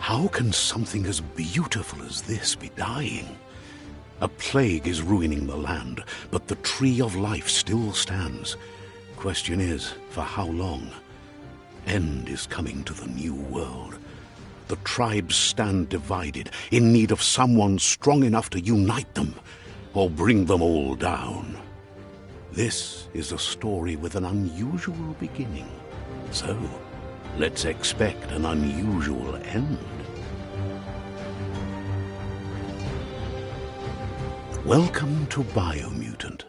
How can something as beautiful as this be dying? A plague is ruining the land, but the tree of life still stands. Question is, for how long? End is coming to the new world. The tribes stand divided, in need of someone strong enough to unite them, or bring them all down. This is a story with an unusual beginning. So, let's expect an unusual end. Welcome to Biomutant.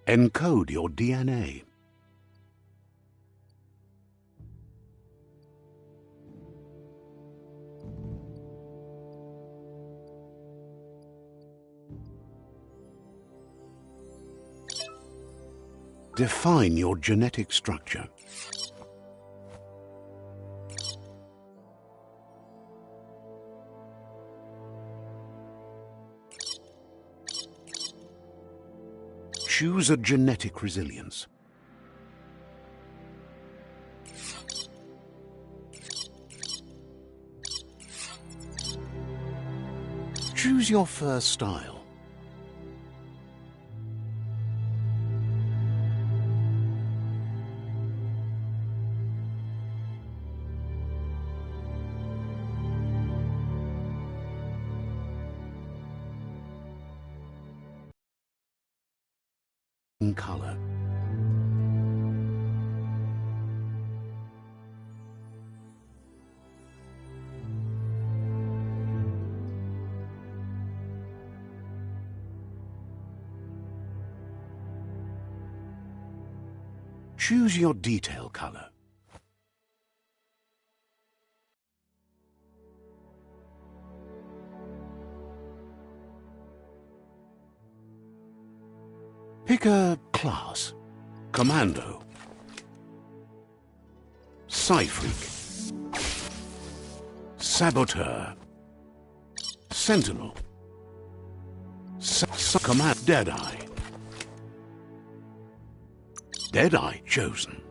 Encode your DNA. Define your genetic structure. Choose a genetic resilience. Choose your first style. Color. Choose your detail color. Pick a class. Commando. Psy-Freak. Saboteur. Sentinel. Command Deadeye. Deadeye chosen.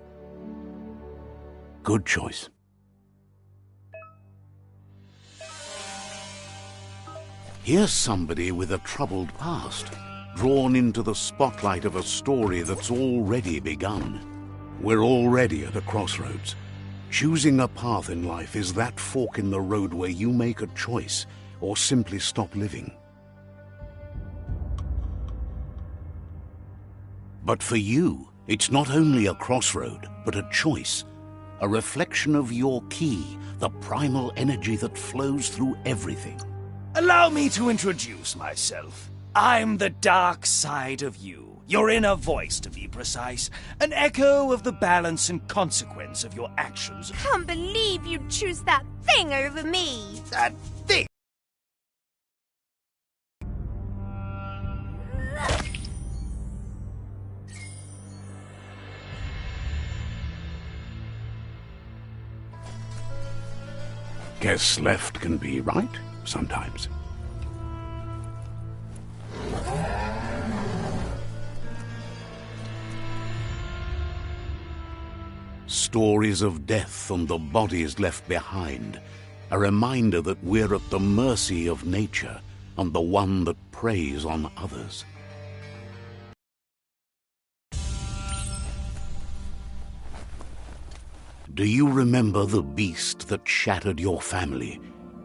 Good choice. Here's somebody with a troubled past, drawn into the spotlight of a story that's already begun. We're already at a crossroads. Choosing a path in life is that fork in the road where you make a choice or simply stop living. But for you, it's not only a crossroad, but a choice. A reflection of your key, the primal energy that flows through everything. Allow me to introduce myself. I'm the dark side of you, your inner voice to be precise, an echo of the balance and consequence of your actions. Can't believe you'd choose that thing over me. That thing? Guess left can be right sometimes. Stories of death and the bodies left behind. A reminder that we're at the mercy of nature and the one that preys on others. Do you remember the beast that shattered your family?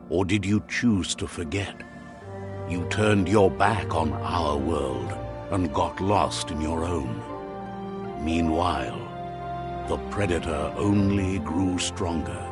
Or did you choose to forget? You turned your back on our world and got lost in your own. Meanwhile, the predator only grew stronger.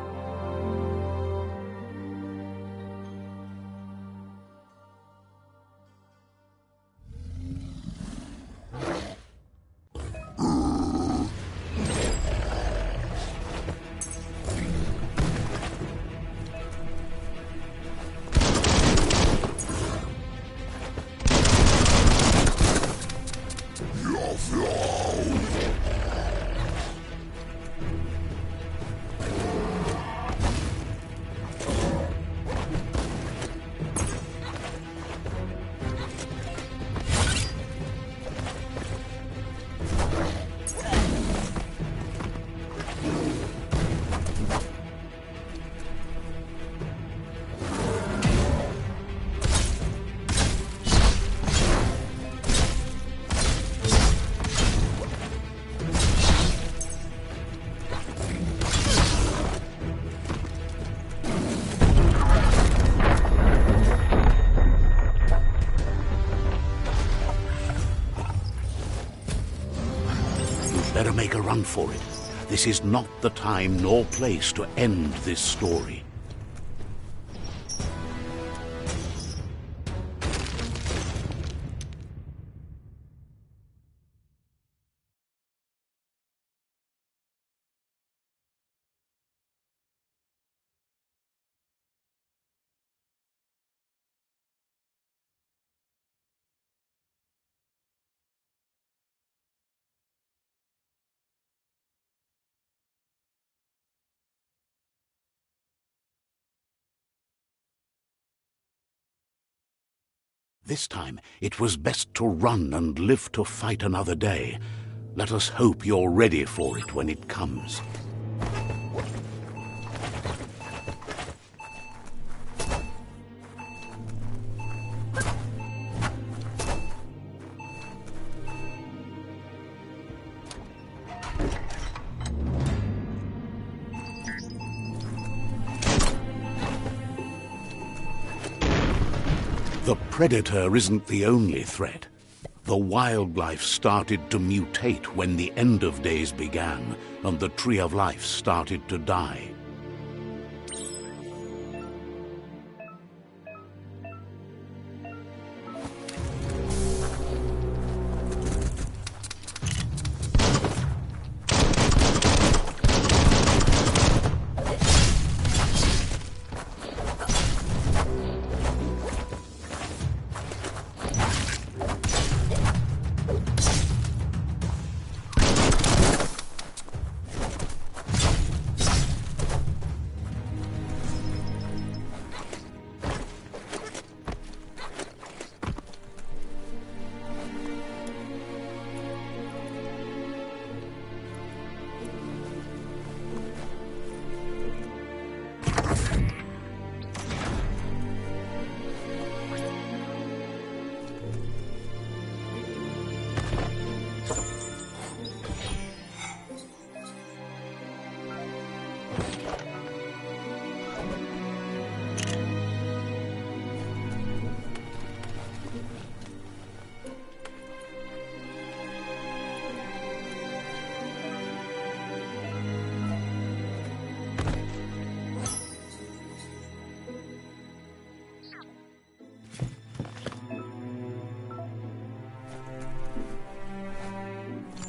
Better make a run for it. This is not the time nor place to end this story. This time, it was best to run and live to fight another day. Let us hope you're ready for it when it comes. The predator isn't the only threat. The wildlife started to mutate when the end of days began, and the tree of life started to die.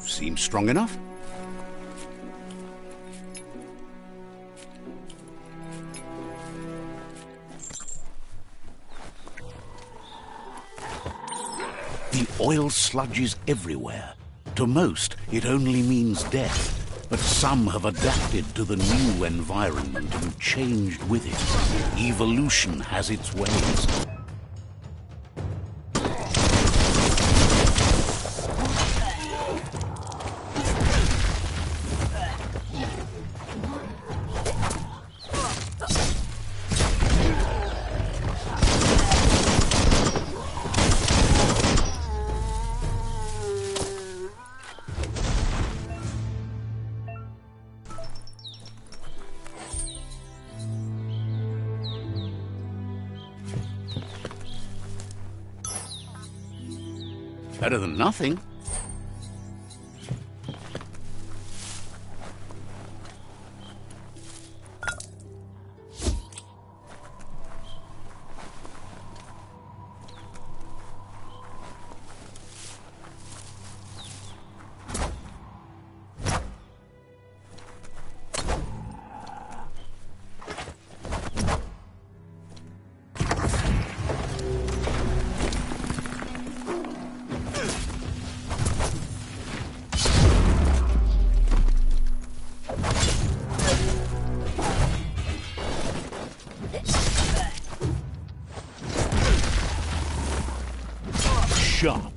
Seems strong enough. The oil sludge is everywhere. To most, it only means death. But some have adapted to the new environment and changed with it. Evolution has its ways. Better than nothing. Sharp.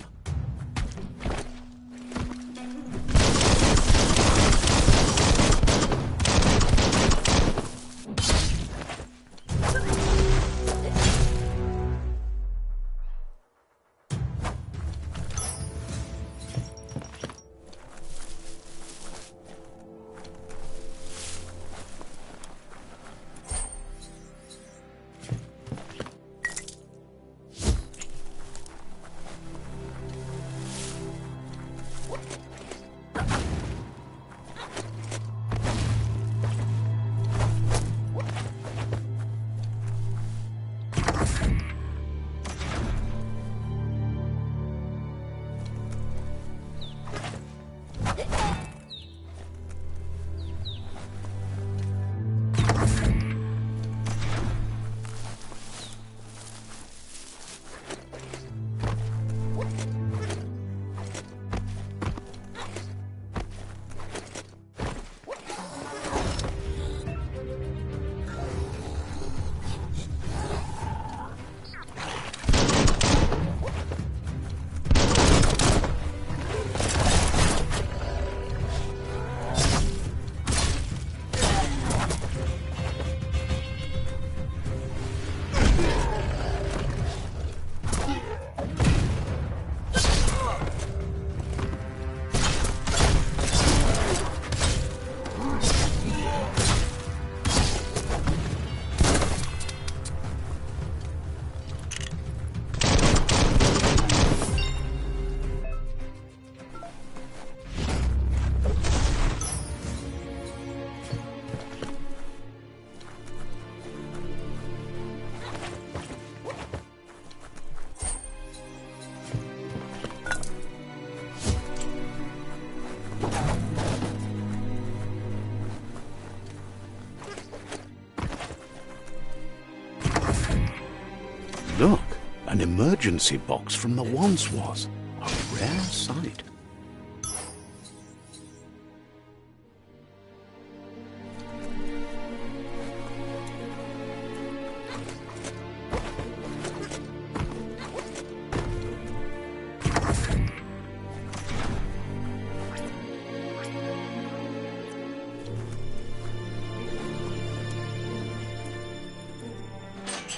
Look, an emergency box from the once was. A rare sight.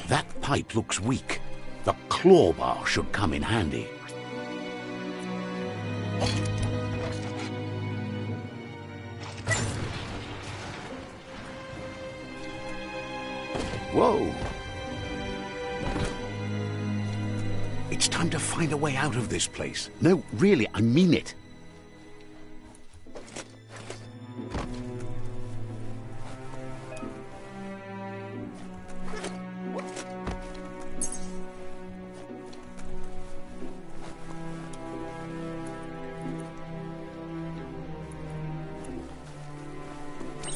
That pipe looks weak. The claw bar should come in handy. Whoa! It's time to find a way out of this place. No, really, I mean it.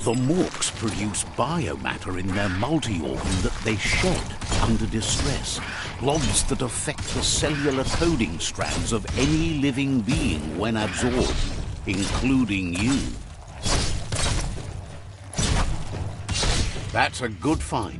The Morks produce biomatter in their multi-organ that they shed under distress. Blobs that affect the cellular coding strands of any living being when absorbed, including you. That's a good find.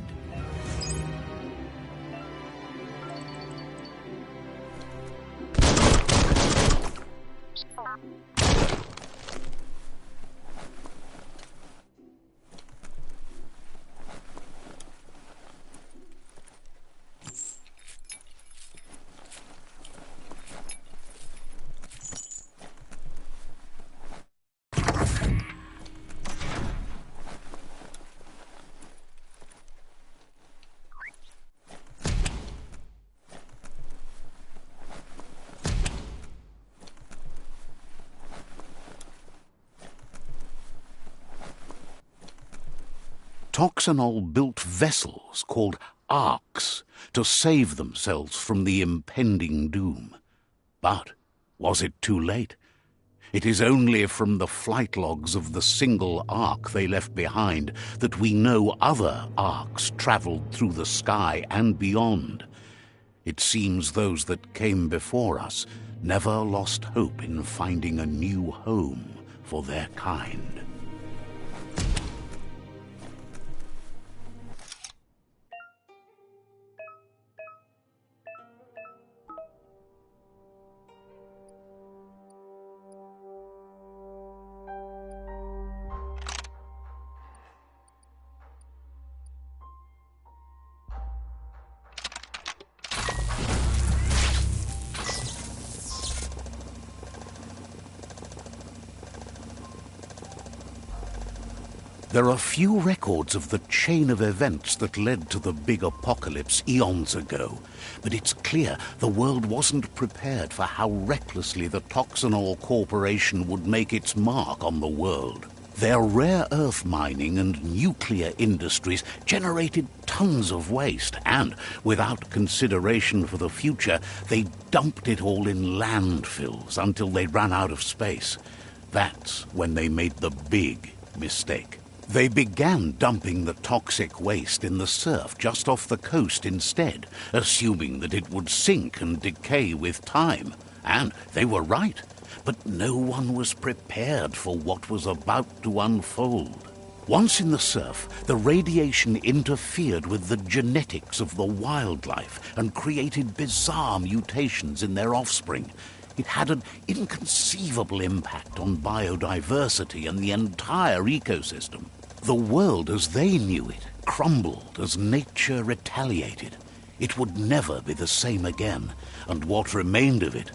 Toxanol built vessels called arks to save themselves from the impending doom. But was it too late? It is only from the flight logs of the single ark they left behind that we know other arks traveled through the sky and beyond. It seems those that came before us never lost hope in finding a new home for their kind. There are few records of the chain of events that led to the big apocalypse eons ago, but it's clear the world wasn't prepared for how recklessly the Toxanol Corporation would make its mark on the world. Their rare earth mining and nuclear industries generated tons of waste, and, without consideration for the future, they dumped it all in landfills until they ran out of space. That's when they made the big mistake. They began dumping the toxic waste in the surf just off the coast instead, assuming that it would sink and decay with time. And they were right, but no one was prepared for what was about to unfold. Once in the surf, the radiation interfered with the genetics of the wildlife and created bizarre mutations in their offspring. It had an inconceivable impact on biodiversity and the entire ecosystem. The world as they knew it crumbled as nature retaliated. It would never be the same again, and what remained of it.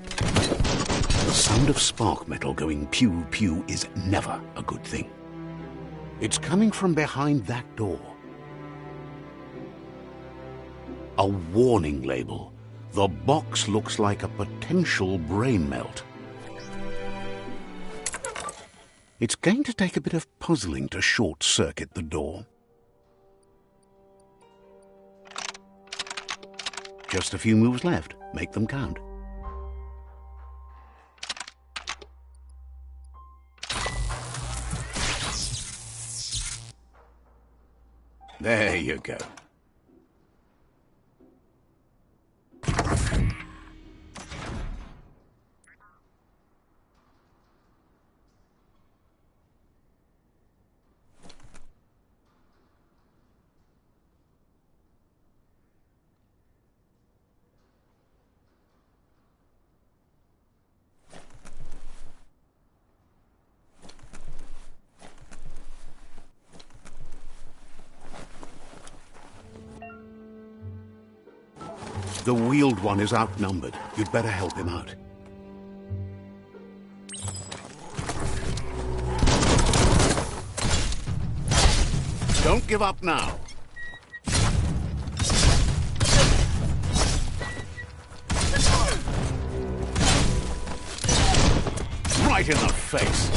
The sound of spark metal going pew-pew is never a good thing. It's coming from behind that door. A warning label. The box looks like a potential brain melt. It's going to take a bit of puzzling to short-circuit the door. Just a few moves left. Make them count. There you go. The wheeled one is outnumbered. You'd better help him out. Don't give up now. Right in the face.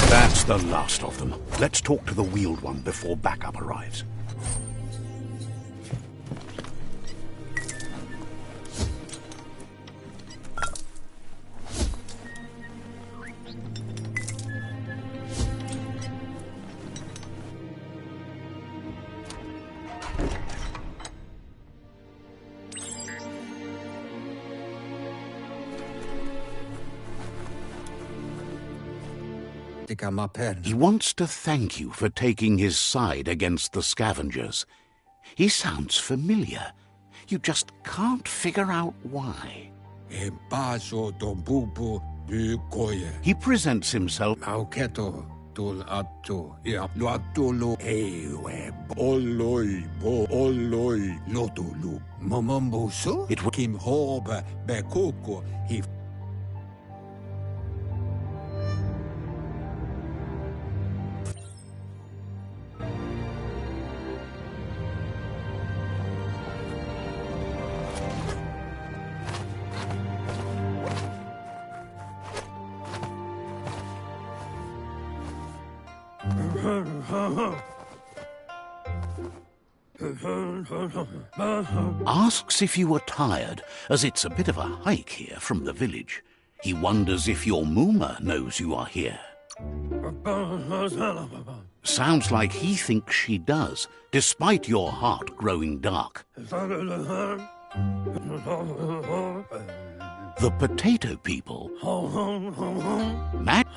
That's the last of them. Let's talk to the wheeled one before backup arrives. He wants to thank you for taking his side against the scavengers. He sounds familiar. You just can't figure out why. He presents himself. It would. Asks if you are tired, as it's a bit of a hike here from the village. He wonders if your Mooma knows you are here. Sounds like he thinks she does, despite your heart growing dark. The potato people... Matt...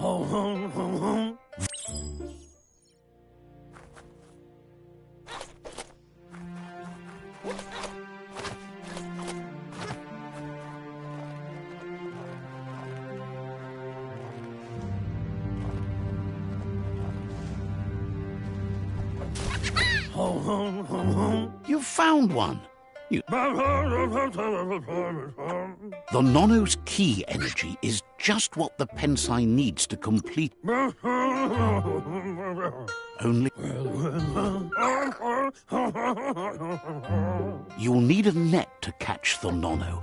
You found one! The Nono's key energy is just what the Pensai needs to complete. Only... You'll need a net to catch the Nono.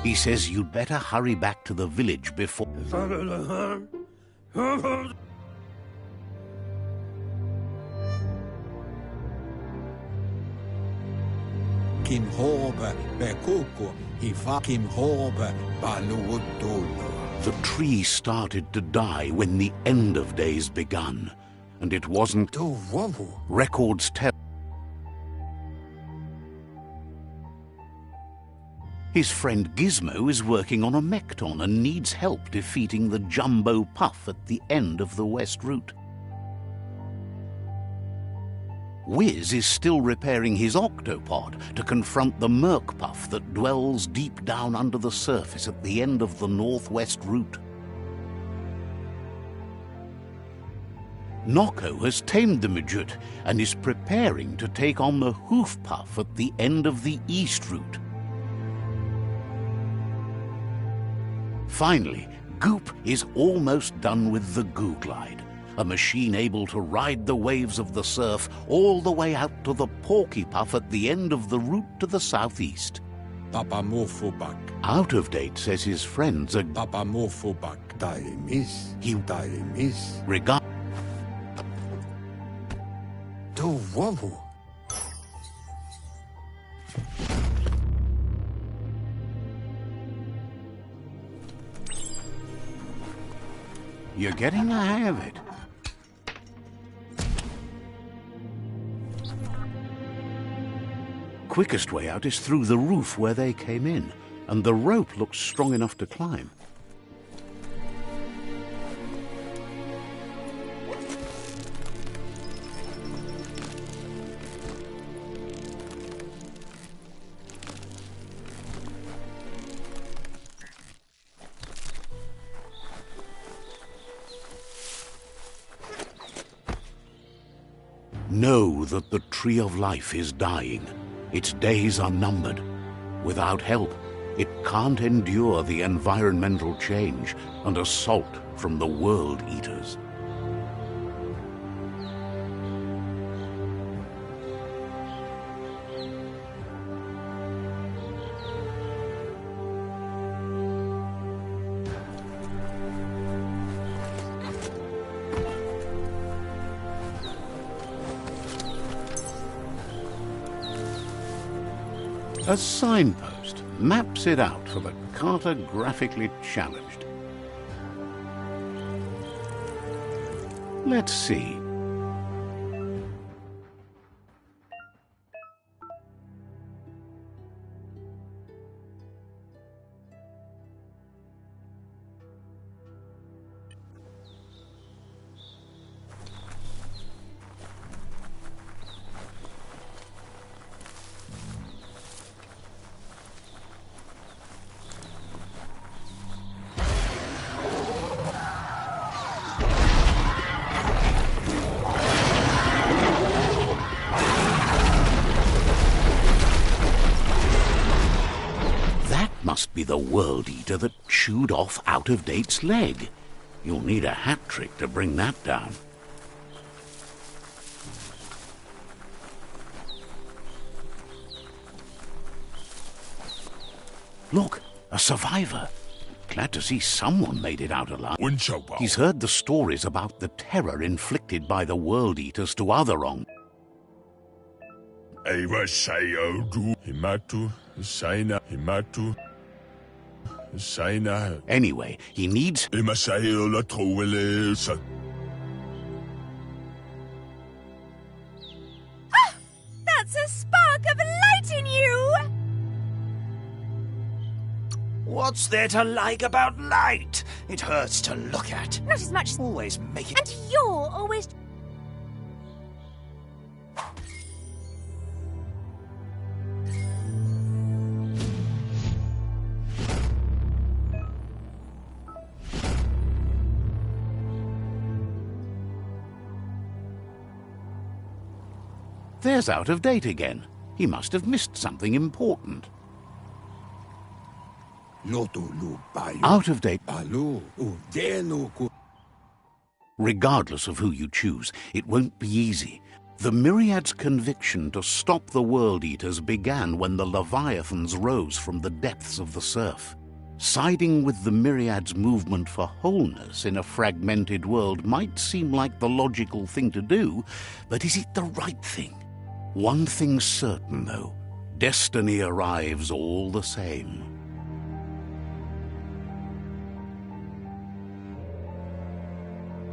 He says you'd better hurry back to the village before... The tree started to die when the end of days begun, and it wasn't... Records tell... His friend Gizmo is working on a Mekton and needs help defeating the Jumbo Puff at the end of the West Route. Wiz is still repairing his octopod to confront the Merc Puff that dwells deep down under the surface at the end of the Northwest Route. Noko has tamed the Midget and is preparing to take on the Hoof Puff at the end of the East Route. Finally, Goop is almost done with the Goo Glide, a machine able to ride the waves of the surf all the way out to the Porky Puff at the end of the route to the southeast. Out of date says his friends are regard. You're getting the hang of it. Quickest way out is through the roof where they came in, and the rope looks strong enough to climb. Know that the Tree of Life is dying. Its days are numbered. Without help, it can't endure the environmental change and assault from the World Eaters. A signpost maps it out for the cartographically challenged. Let's see. must be the World Eater that chewed off Out-of-Date's leg. You'll need a hat trick to bring that down. Look, a survivor. Glad to see someone made it out alive. He's heard the stories about the terror inflicted by the World Eaters to other wrong. Anyway, he needs... Ah! That's a spark of light in you! What's there to like about light? It hurts to look at. Not as much as... Always make it... And you're always... There's Out-of-Date again. He must have missed something important. Out-of-Date. Regardless of who you choose, it won't be easy. The Myriad's conviction to stop the World Eaters began when the Leviathans rose from the depths of the surf. Siding with the Myriad's movement for wholeness in a fragmented world might seem like the logical thing to do, but is it the right thing? One thing's certain, though. Destiny arrives all the same.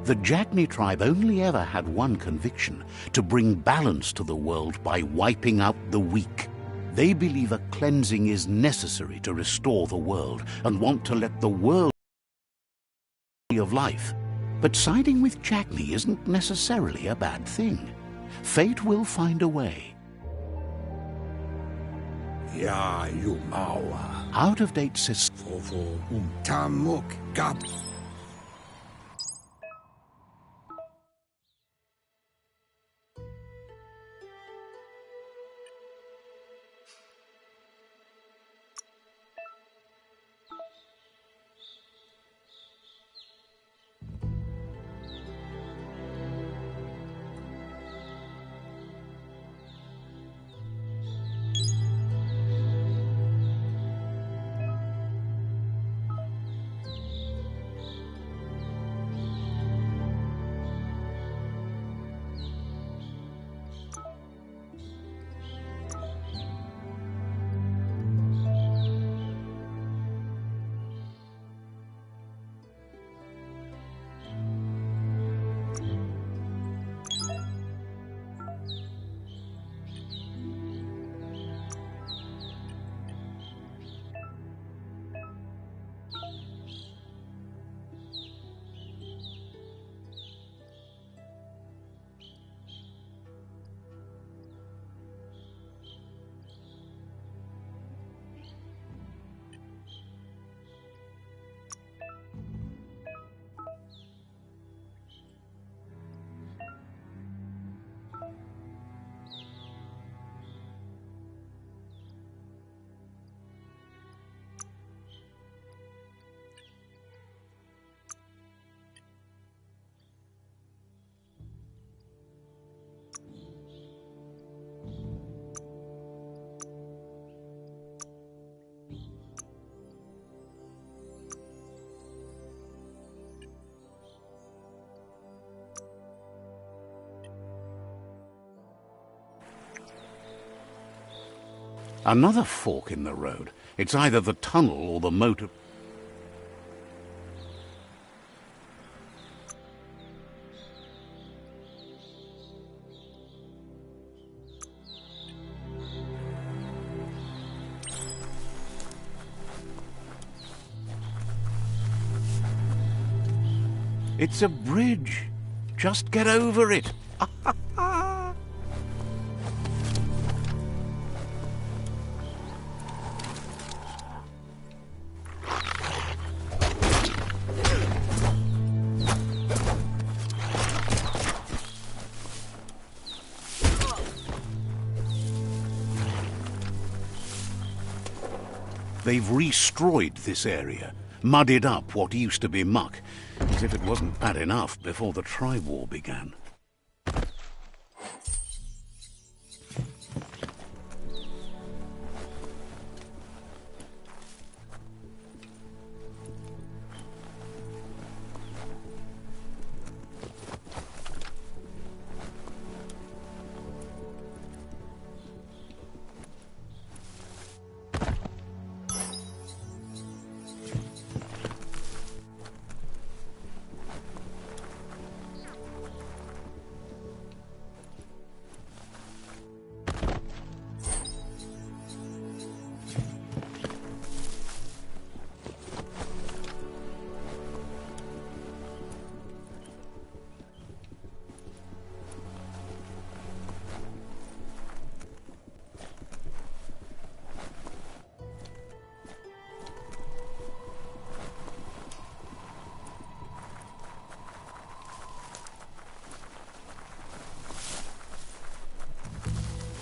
The Jagni tribe only ever had one conviction: to bring balance to the world by wiping out the weak. They believe a cleansing is necessary to restore the world and want to let the world of life. But siding with Jagni isn't necessarily a bad thing. Fate will find a way. Out-of-Date says... Another fork in the road. It's either the tunnel or the motor... It's a bridge. Just get over it. They've restroyed this area, muddied up what used to be muck, as if it wasn't bad enough before the tribe war began.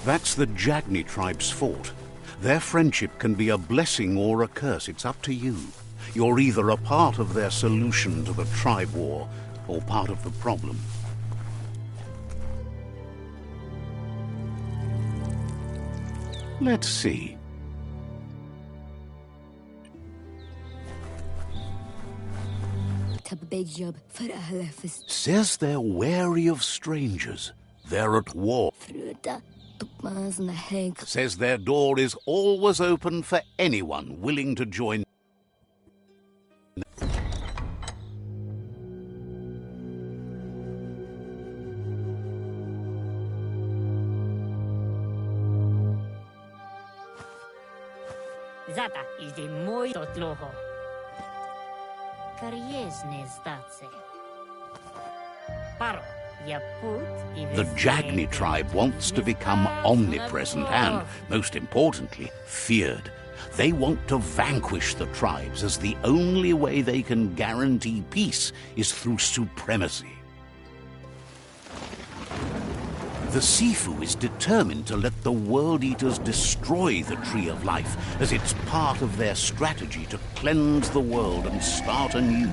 That's the Jagni tribe's fort. Their friendship can be a blessing or a curse. It's up to you. You're either a part of their solution to the tribe war or part of the problem. Let's see. Says they're wary of strangers. They're at war. Says their door is always open for anyone willing to join. Zata is the moi totloho. Kariesne zdatse. Paro. The Jagni tribe wants to become omnipresent and, most importantly, feared. They want to vanquish the tribes, as the only way they can guarantee peace is through supremacy. The Sifu is determined to let the World Eaters destroy the Tree of Life, as it's part of their strategy to cleanse the world and start anew.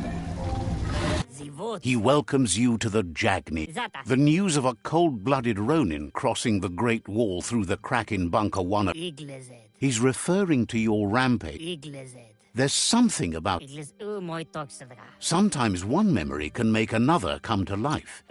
He welcomes you to the Jagni. The news of a cold-blooded Ronin crossing the Great Wall through the crack in Bunker 1. He's referring to your rampage. There's something about... Sometimes one memory can make another come to life.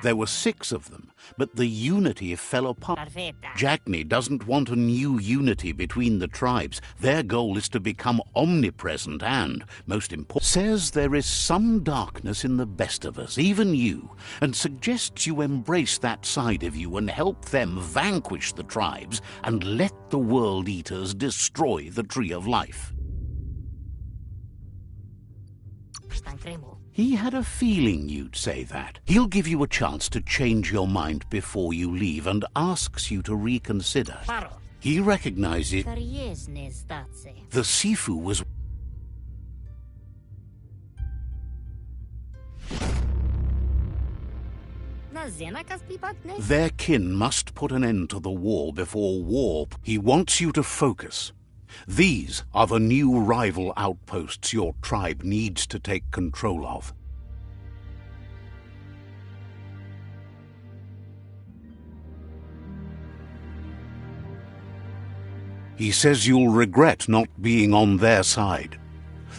There were 6 of them, but the unity fell apart. Jagni doesn't want a new unity between the tribes. Their goal is to become omnipresent and, most important, says there is some darkness in the best of us, even you, and suggests you embrace that side of you and help them vanquish the tribes and let the World Eaters destroy the Tree of Life. He had a feeling you'd say that. He'll give you a chance to change your mind before you leave and asks you to reconsider. He recognizes the Sifu was... Their kin must put an end to the war before war. He wants you to focus. These are the new rival outposts your tribe needs to take control of. He says you'll regret not being on their side.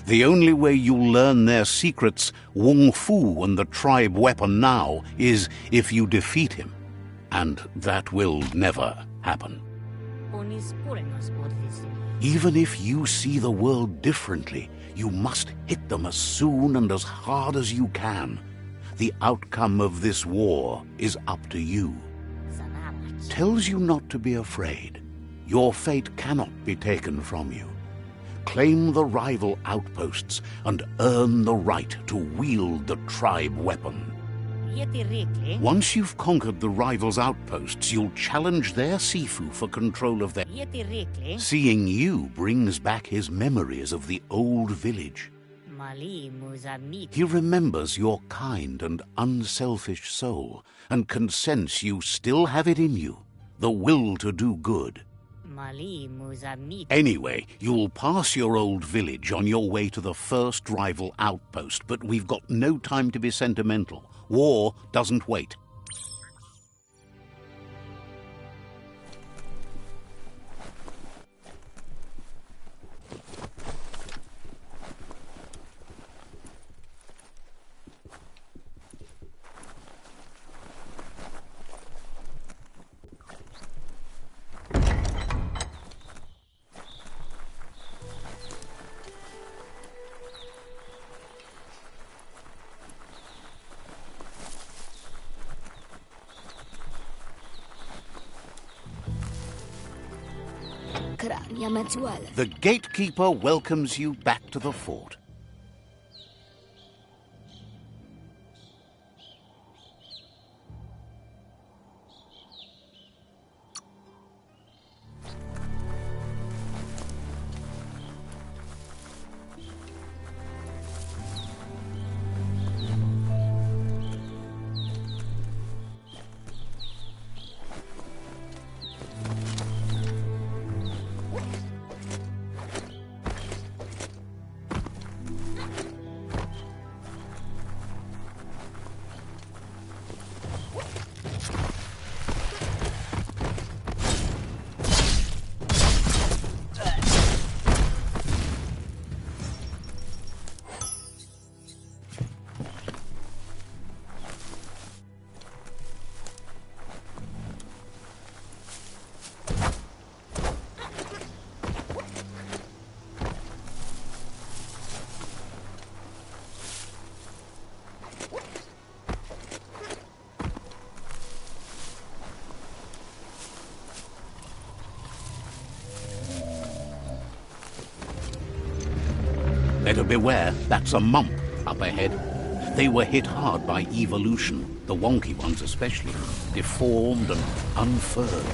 The only way you'll learn their secrets, Wung Fu and the tribe weapon now, is if you defeat him. And that will never happen. Even if you see the world differently, you must hit them as soon and as hard as you can. The outcome of this war is up to you. Tells you not to be afraid. Your fate cannot be taken from you. Claim the rival outposts and earn the right to wield the tribe weapon. Once you've conquered the rivals' outposts, you'll challenge their Sifu for control of their... Seeing you brings back his memories of the old village. He remembers your kind and unselfish soul, and can sense you still have it in you, the will to do good. Mali Muzamit. Anyway, you'll pass your old village on your way to the first rival outpost, but we've got no time to be sentimental. War doesn't wait. The gatekeeper welcomes you back to the fort. Better beware, that's a mump up ahead. They were hit hard by evolution, the wonky ones especially, deformed and unfurred.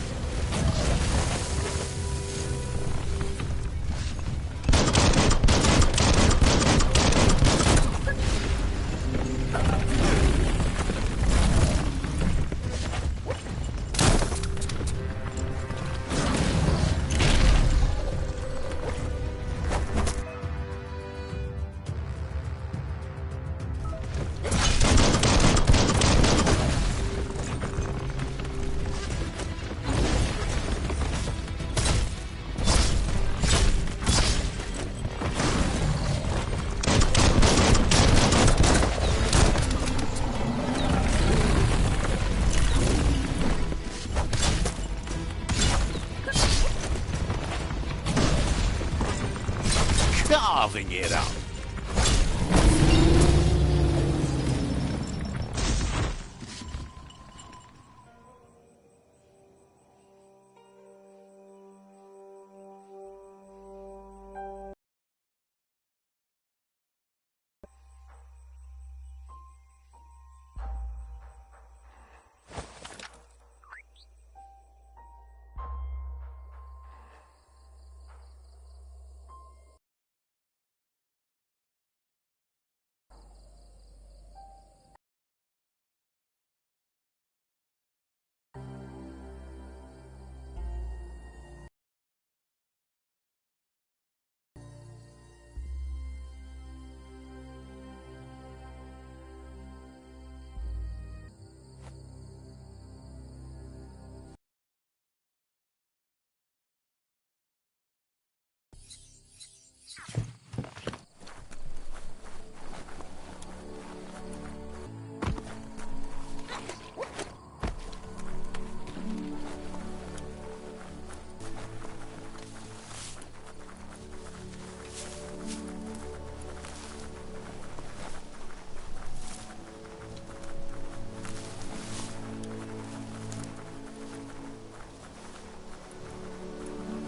Carving it up.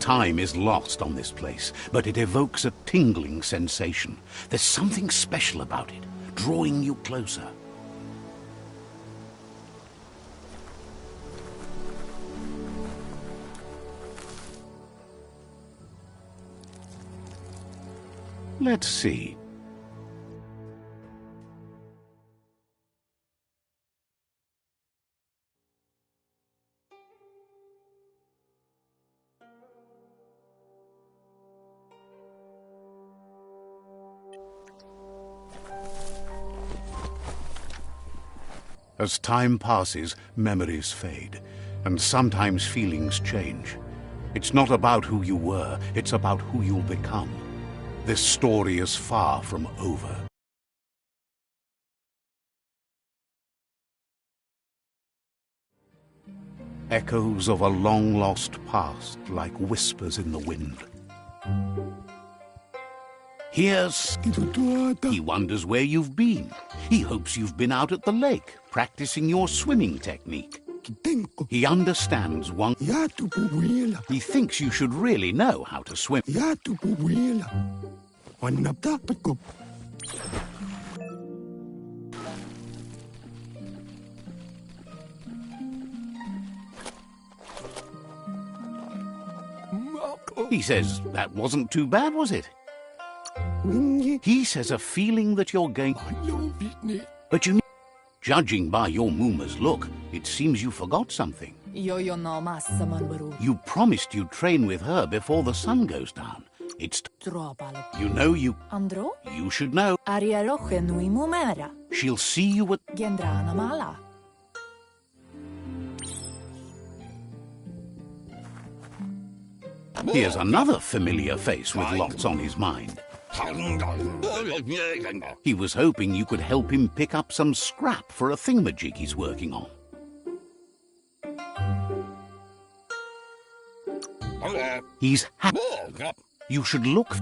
Time is lost on this place, but it evokes a tingling sensation. There's something special about it, drawing you closer. Let's see. As time passes, memories fade, and sometimes feelings change. It's not about who you were, it's about who you'll become. This story is far from over. Echoes of a long-lost past like whispers in the wind. Here's... He wonders where you've been. He hopes you've been out at the lake, practicing your swimming technique. He understands one... He thinks you should really know how to swim. He says, that wasn't too bad, was it? He says a feeling that you're going... But you... Judging by your Mooma's look, it seems you forgot something. You promised you'd train with her before the sun goes down. It's... You know you... You should know. She'll see you at... Here's another familiar face with lots on his mind. He was hoping you could help him pick up some scrap for a thingamajig he's working on. He's happy. You should look...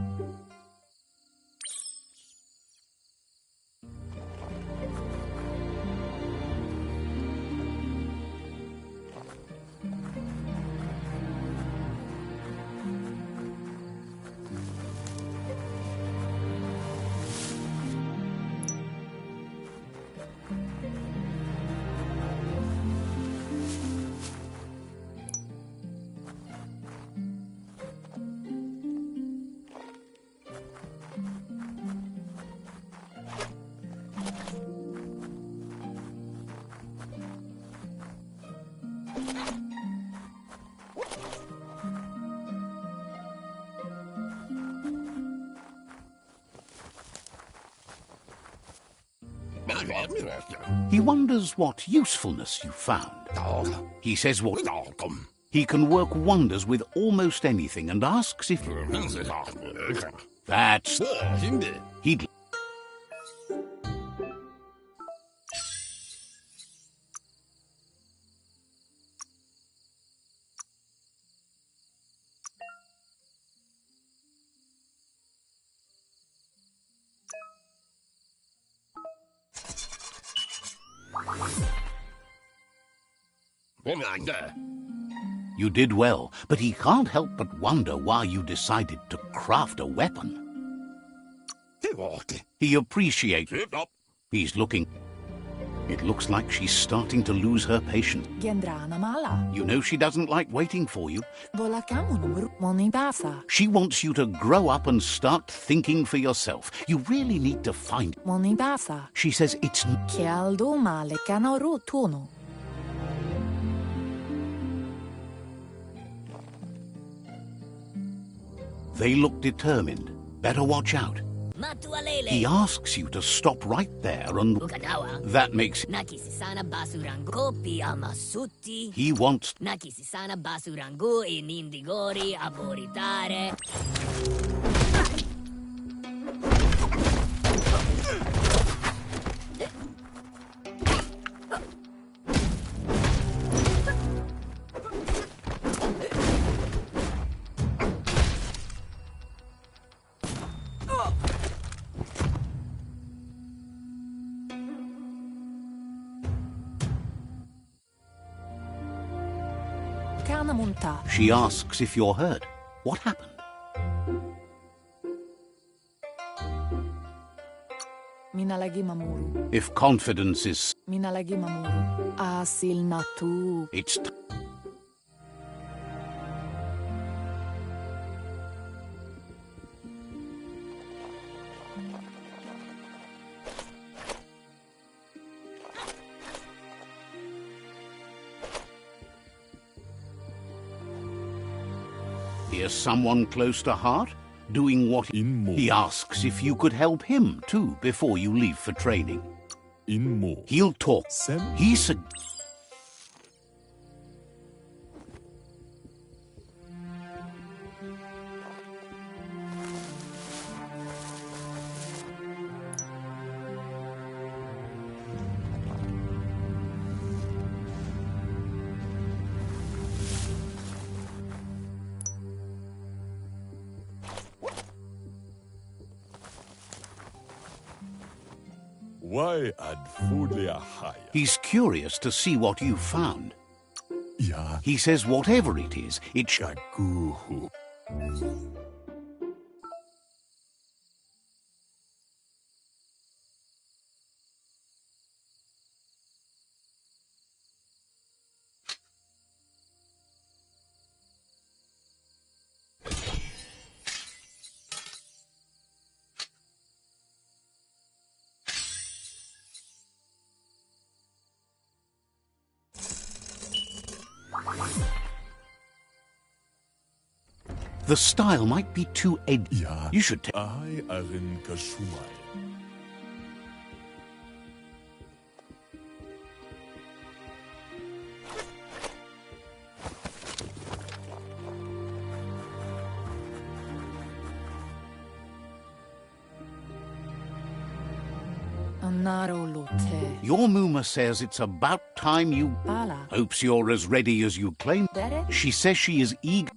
He wonders what usefulness you found. He says what... He can work wonders with almost anything and asks if... That's... He'd... You did well, but he can't help but wonder why you decided to craft a weapon. He appreciates it. He's looking. It looks like she's starting to lose her patience. You know she doesn't like waiting for you. She wants you to grow up and start thinking for yourself. You really need to find... She says it's... They look determined. Better watch out. He asks you to stop right there and... That makes... He wants... She asks if you're hurt. What happened? If confidence is... It's... Here's someone close to heart, doing what he asks if you could help him too before you leave for training. 인모 He'll talk. 쌤 He said. Why ad foodlia high? He's curious to see what you found. Yeah, He says whatever it is, it should. guhu. The style might be too Yeah, You should take. I arin kashumai. Narolote. Your Muma says it's about time you. Bala. Hopes you're as ready as you claim. Dere. She says she is eager.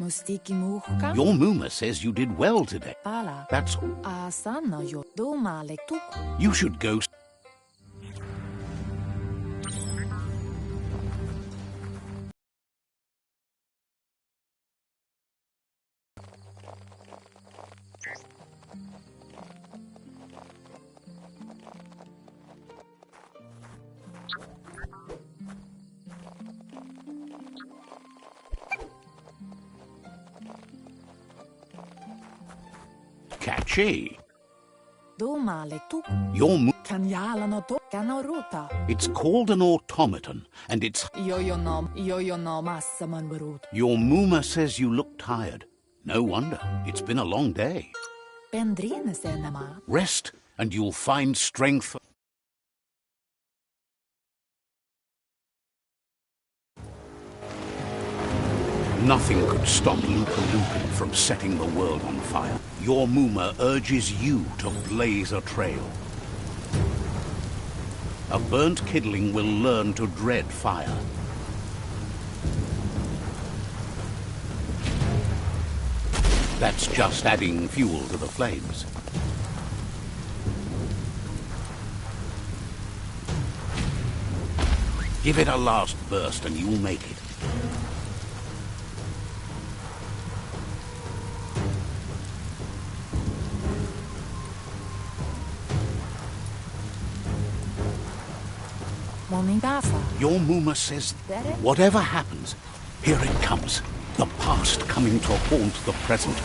Mustiki muhka. Your Muma says you did well today. Bala. That's. Asana yo. Domale tuku. You should go. Catchy. Domale tuku. Your Mu. Kanyala no to. Kanorota. It's called an automaton, and it's. Yo no massaman barut. Your Muma says you look tired. No wonder. It's been a long day. Pendrine senema. Rest, and you'll find strength. Nothing could stop Luka Lupin from setting the world on fire. Your Muma urges you to blaze a trail. A burnt kidling will learn to dread fire. That's just adding fuel to the flames. Give it a last burst and you'll make it. Moningasa. Your Muma says, Dere. whatever happens, here it comes. The past coming to haunt the present.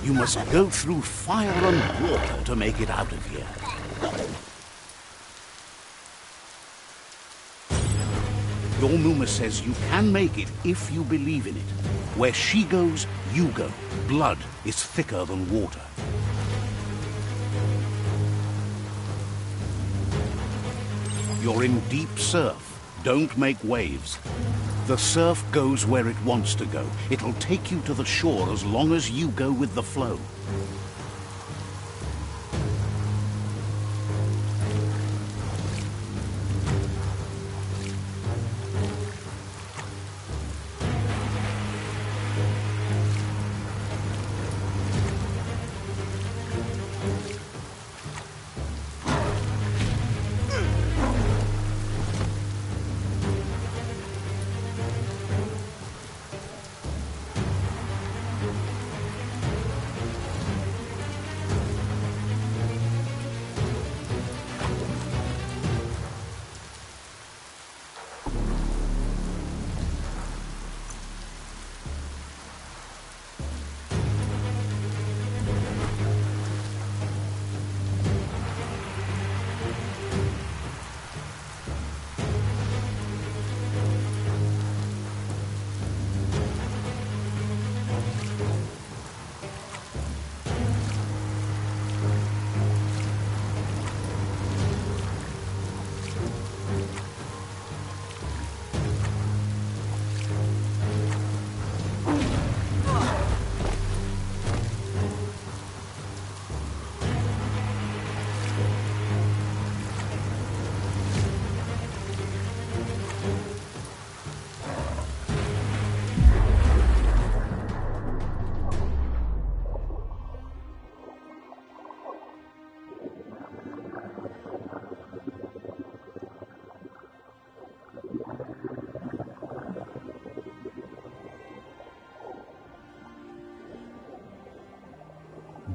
You must go through fire and water to make it out of here. Your Muma says you can make it if you believe in it. Where she goes, you go. Blood is thicker than water. You're in deep surf. Don't make waves. The surf goes where it wants to go. It'll take you to the shore as long as you go with the flow.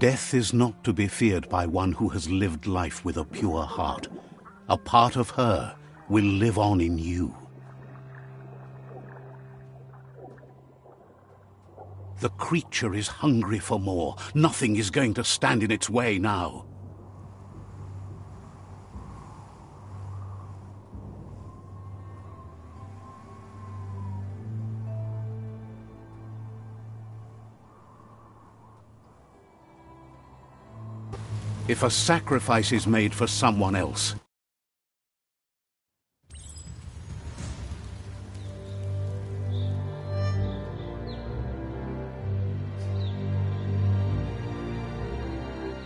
Death is not to be feared by one who has lived life with a pure heart. A part of her will live on in you. The creature is hungry for more. Nothing is going to stand in its way now. If a sacrifice is made for someone else,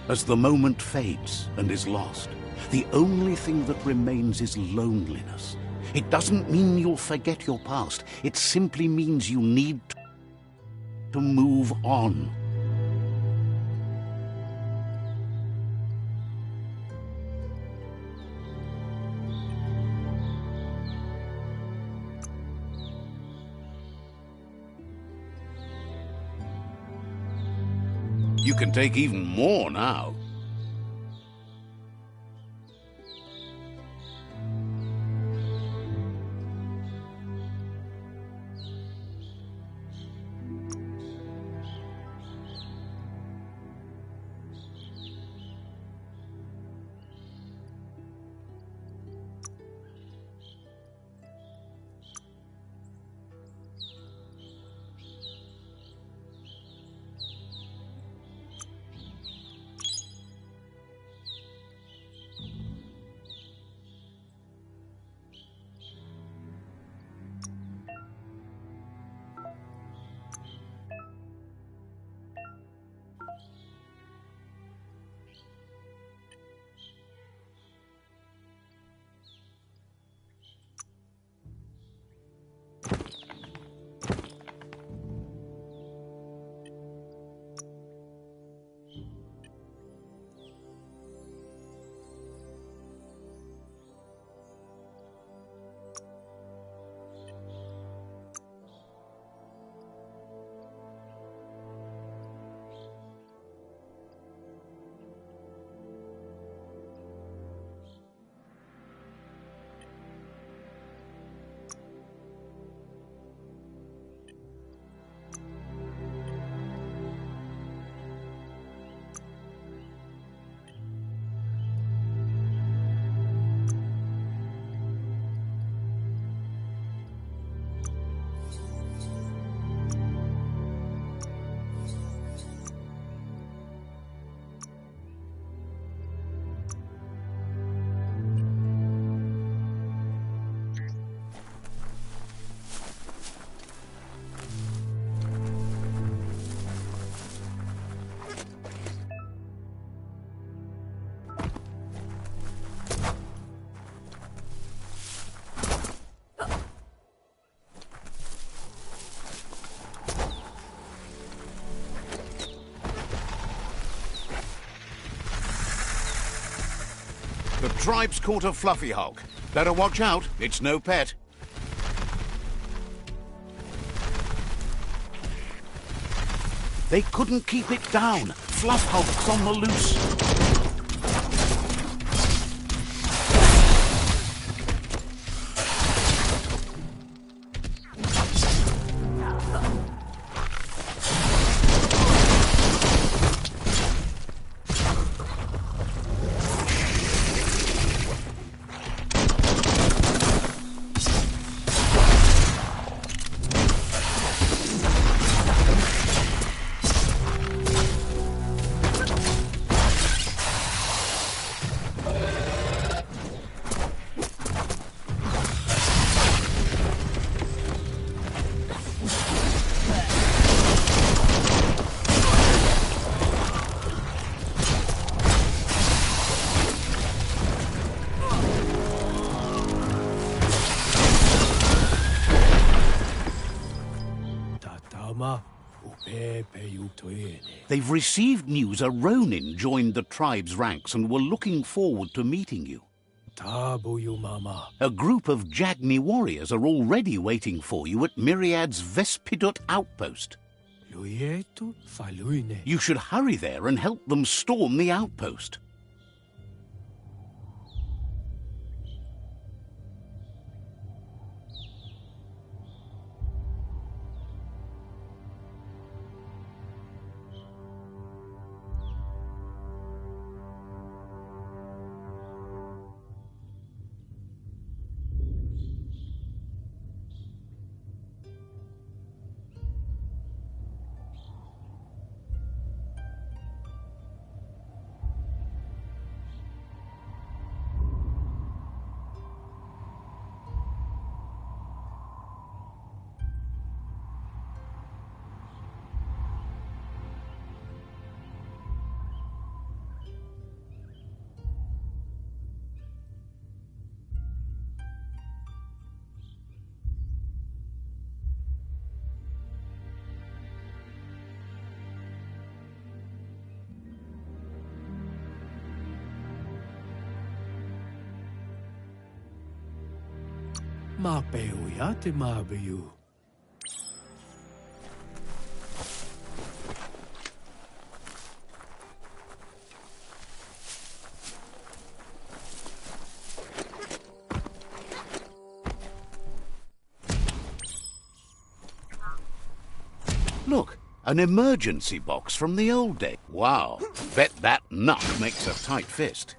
as the moment fades and is lost, the only thing that remains is loneliness. It doesn't mean you'll forget your past. It simply means you need to move on. You can take even more now. The tribe's caught a fluffy hulk. Better watch out, it's no pet. They couldn't keep it down. Fluff hulk's on the loose. They've received news a Ronin joined the tribe's ranks and were looking forward to meeting you. A group of Jagni warriors are already waiting for you at Myriad's Vespidut outpost. Faluietu, faluine. You should hurry there and help them storm the outpost. Ma peuiate ma beu. Look, an emergency box from the old day. Wow, bet that nut makes a tight fist.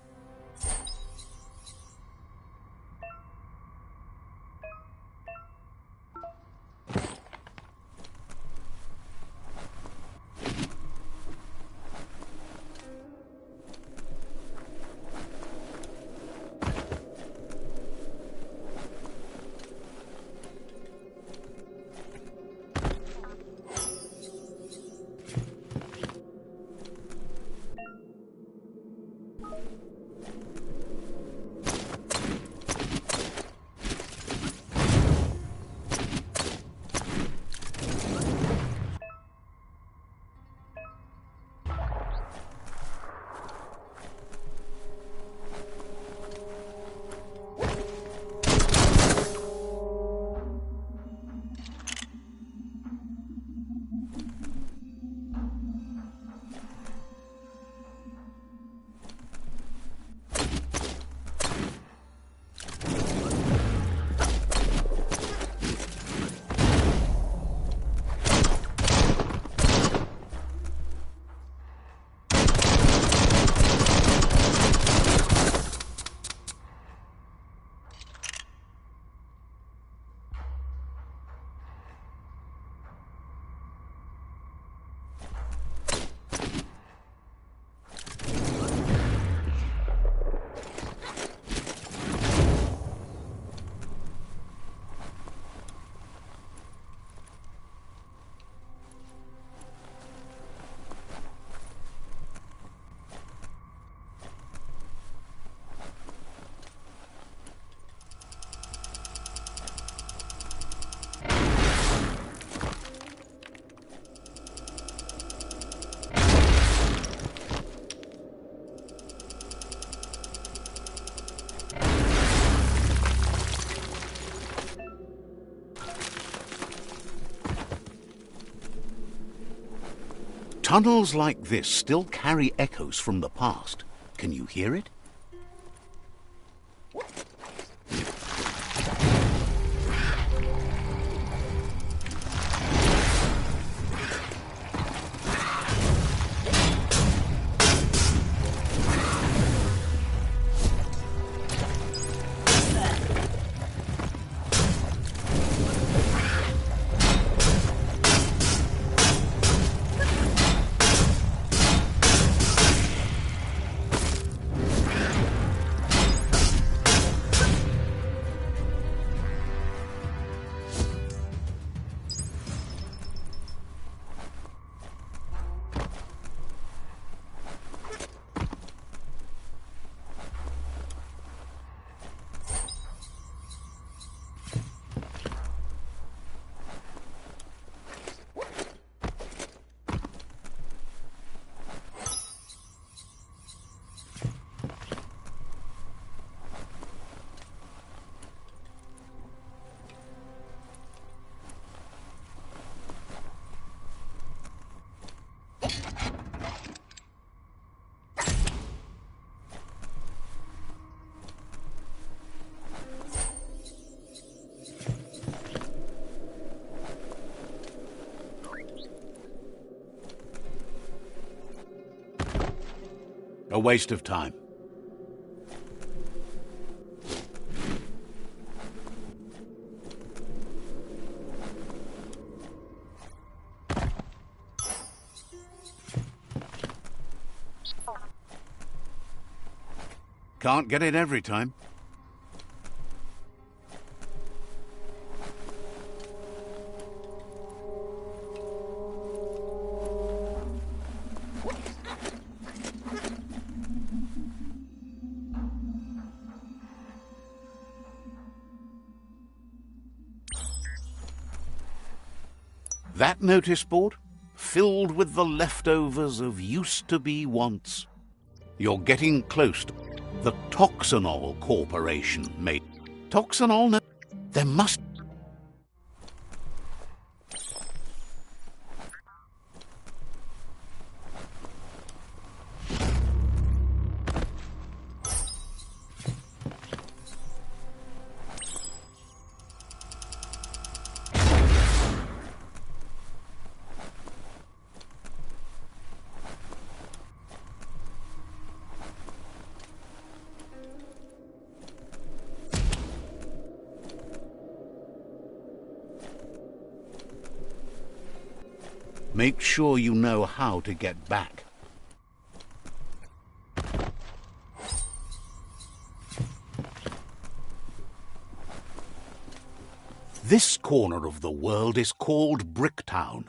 Tunnels like this still carry echoes from the past. Can you hear it? A waste of time. Can't get it every time. That notice board, filled with the leftovers of used-to-be wants. You're getting close to the Toxanol Corporation, mate. Toxanol? No, there must... Make sure you know how to get back. This corner of the world is called Bricktown.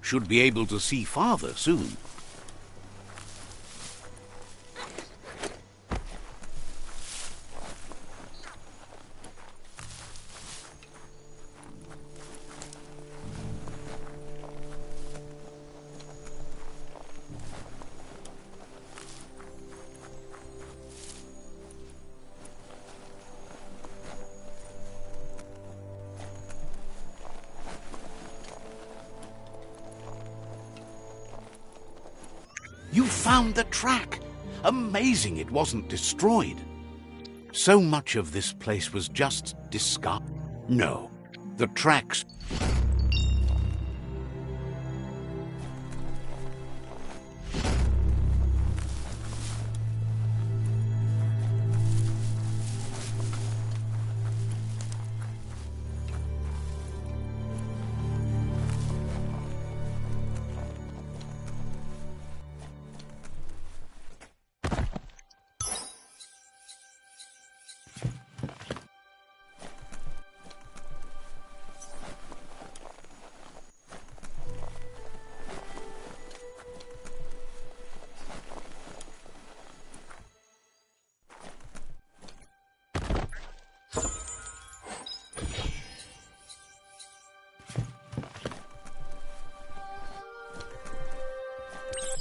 Should be able to see farther soon. You found the track! Amazing it wasn't destroyed. So much of this place was just discarded. No, the tracks...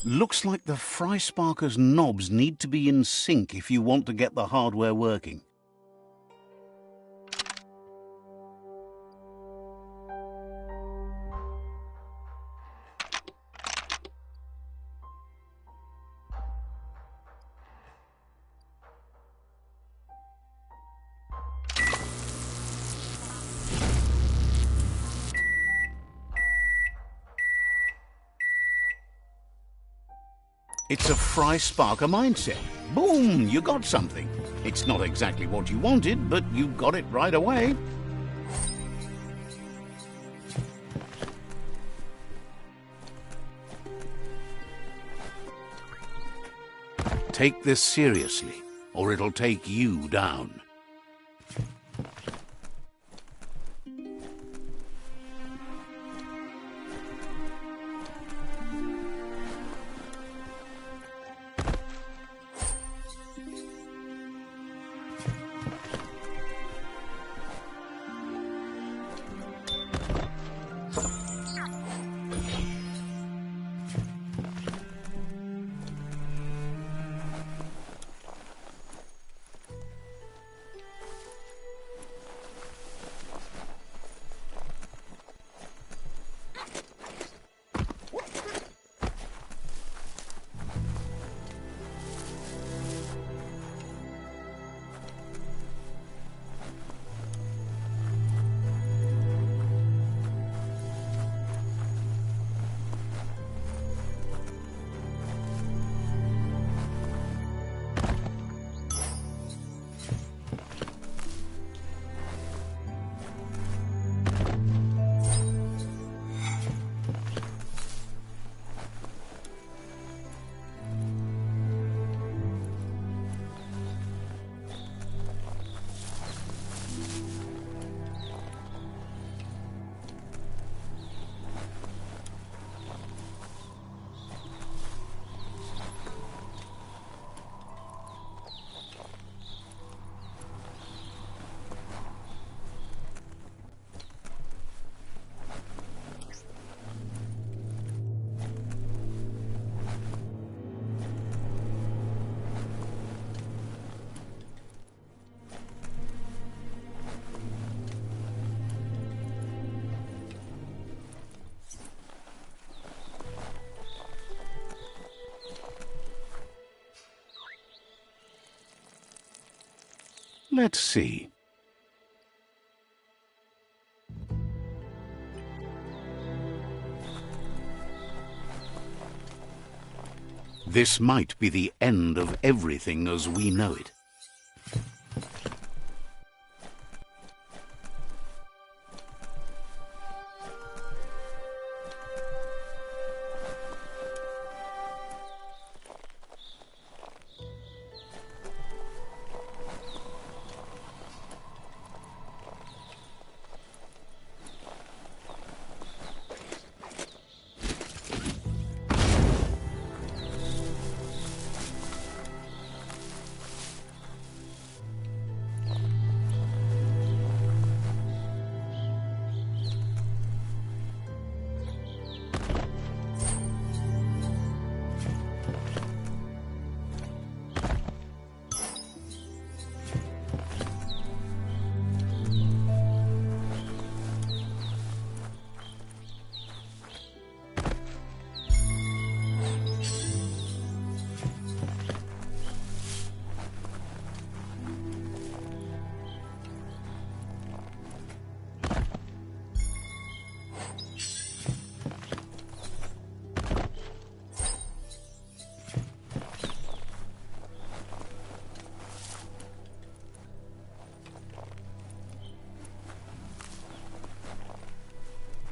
Looks like the Fry Sparker's knobs need to be in sync if you want to get the hardware working. It's a Fry Sparker mindset. Boom! You got something. It's not exactly what you wanted, but you got it right away. Take this seriously, or it'll take you down. Let's see. This might be the end of everything as we know it.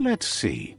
Let's see.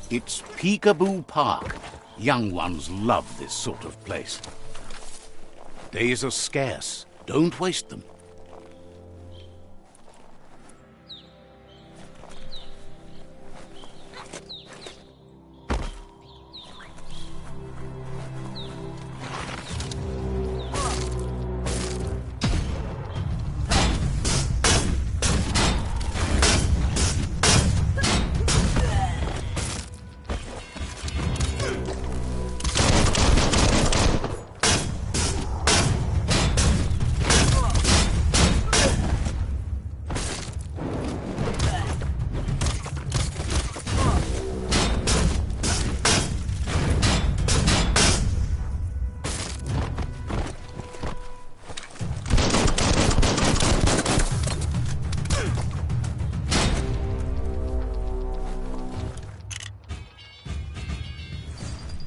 It's Peekaboo Park. Young ones love this sort of place. Days are scarce. Don't waste them.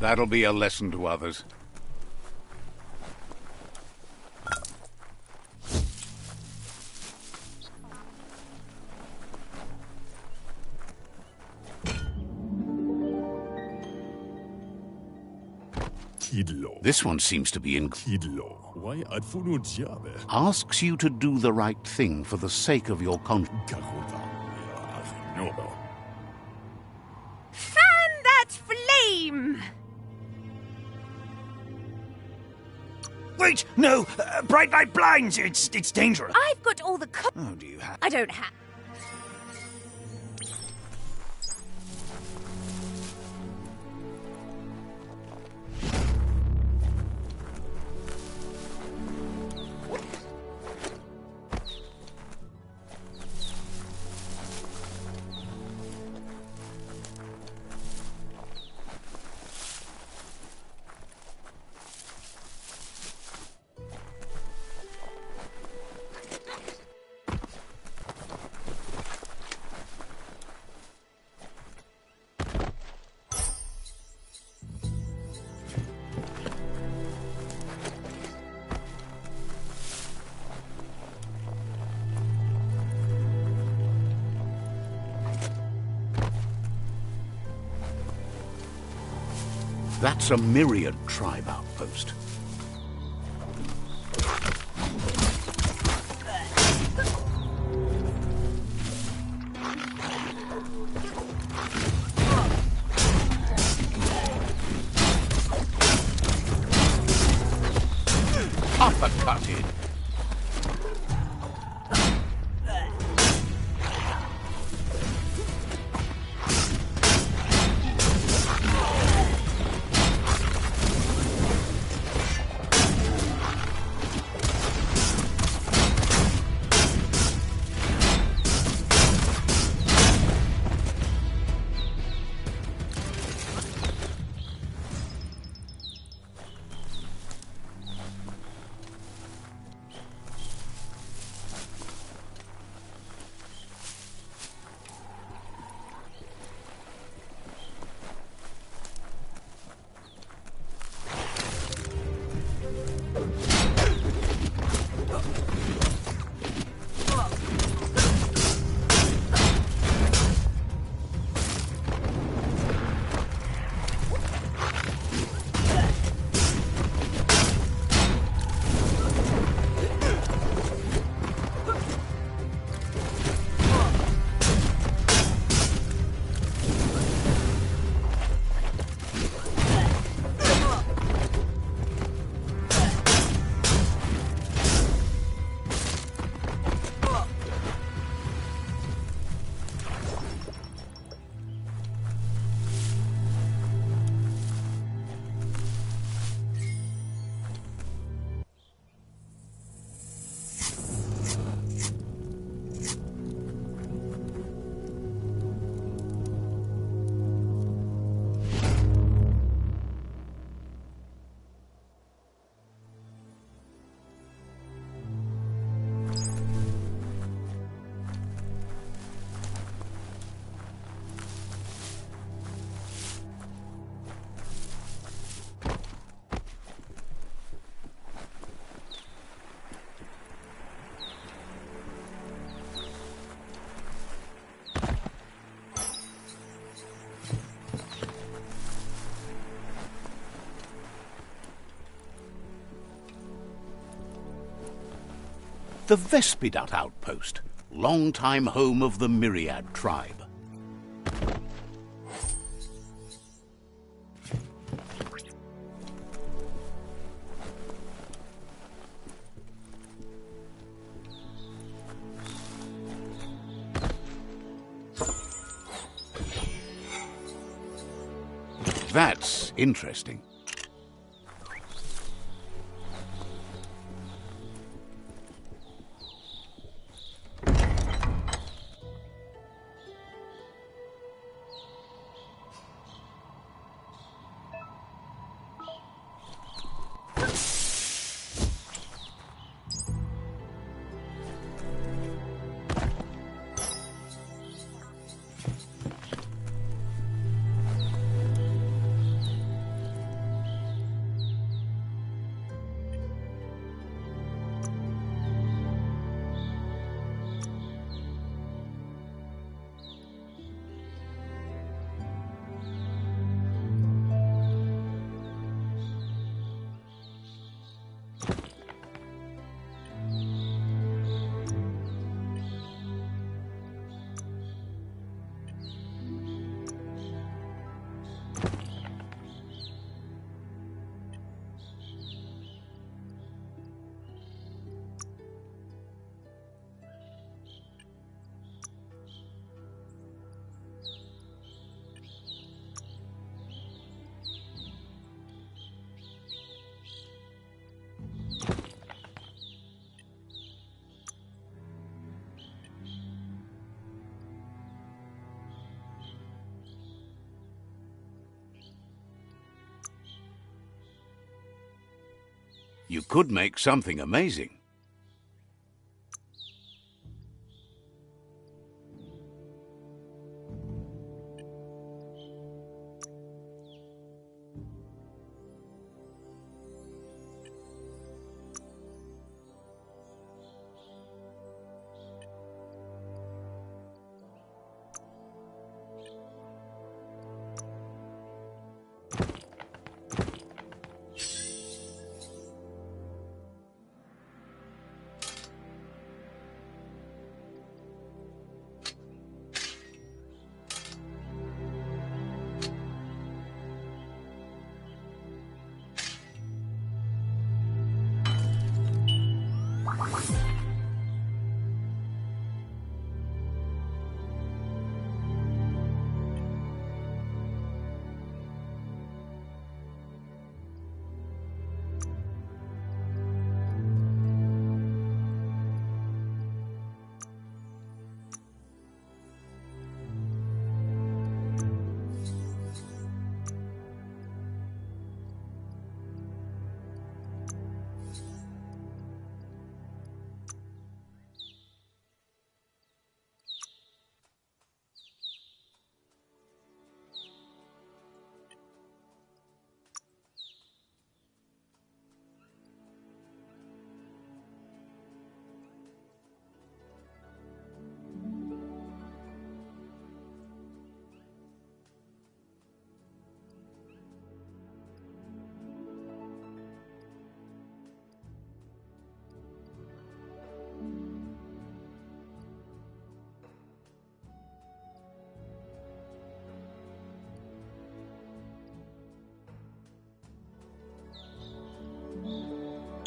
That'll be a lesson to others. Tidlo. This one seems to be in... Tidlo. Why adfunu tiabe? Asks you to do the right thing for the sake of your conscience. Karuta. No. Fan that flame! Wait, no! Bright light blinds! It's dangerous. I've got all the Oh, do you have... I don't have... That's a myriad tribe outpost. Uppercutted. the Vespidat outpost, longtime home of the Myriad tribe. That's interesting. You could make something amazing.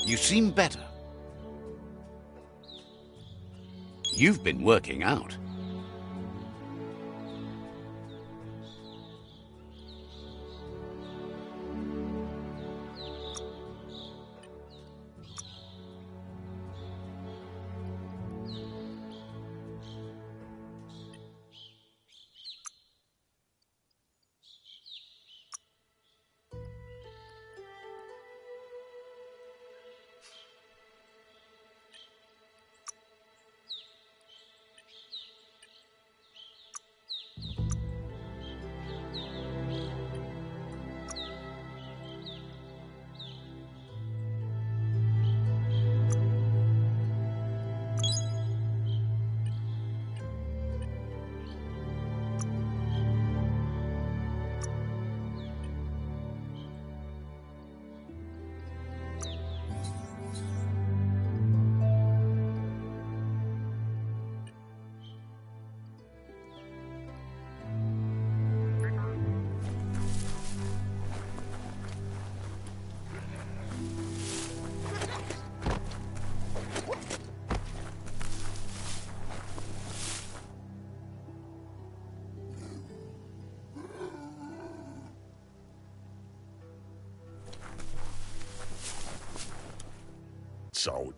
You seem better. You've been working out.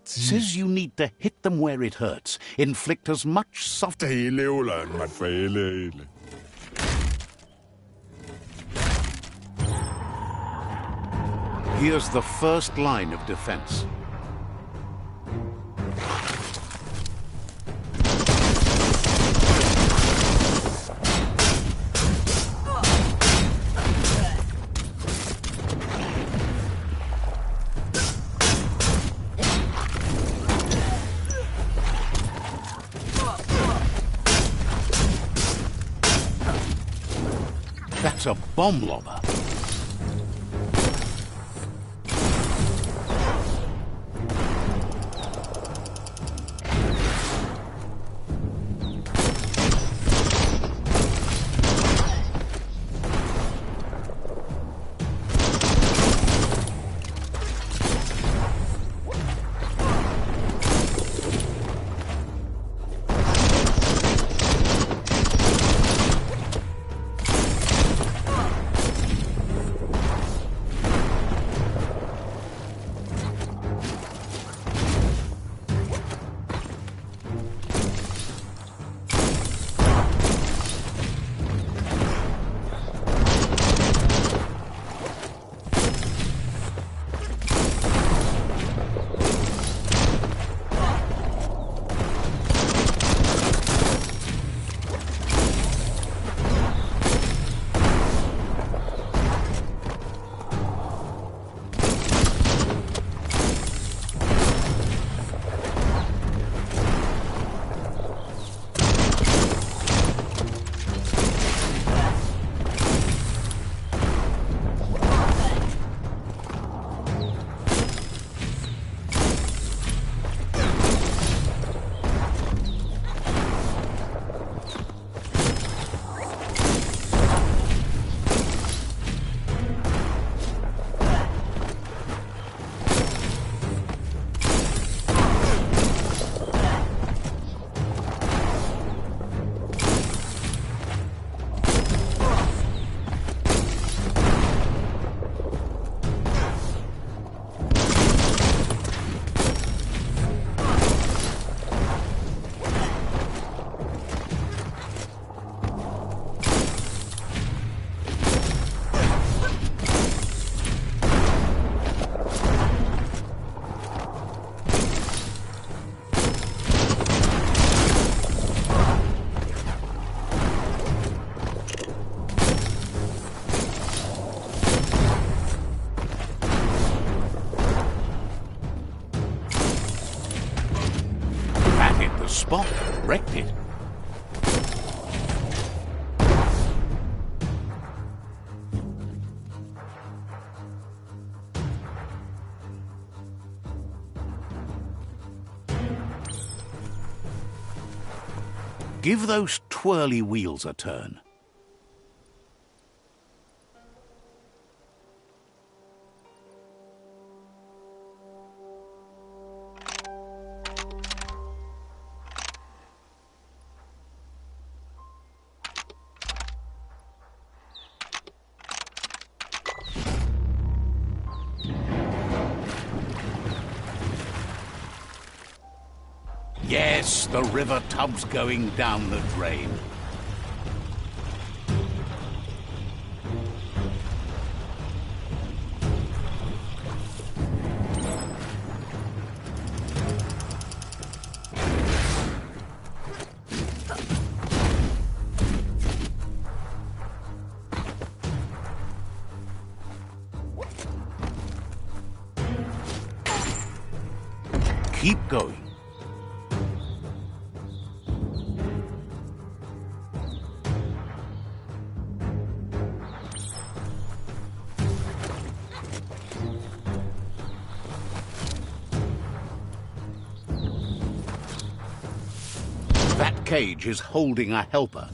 Says you need to hit them where it hurts. Inflict as much soft... Here's the first line of defense. That's a bomb lobber. Spot wrecked it. Give those twirly wheels a turn. Yes, the river tub's going down the drain. Keep going. That cage is holding a helper.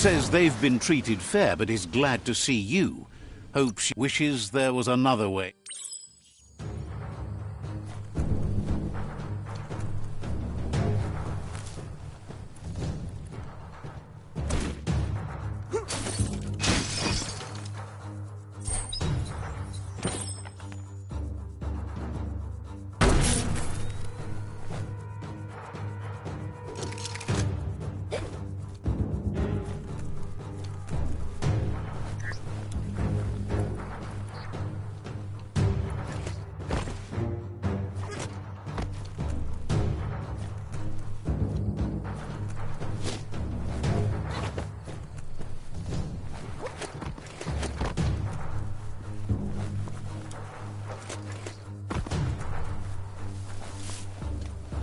Says they've been treated fair, but is glad to see you. Hopes she wishes there was another way.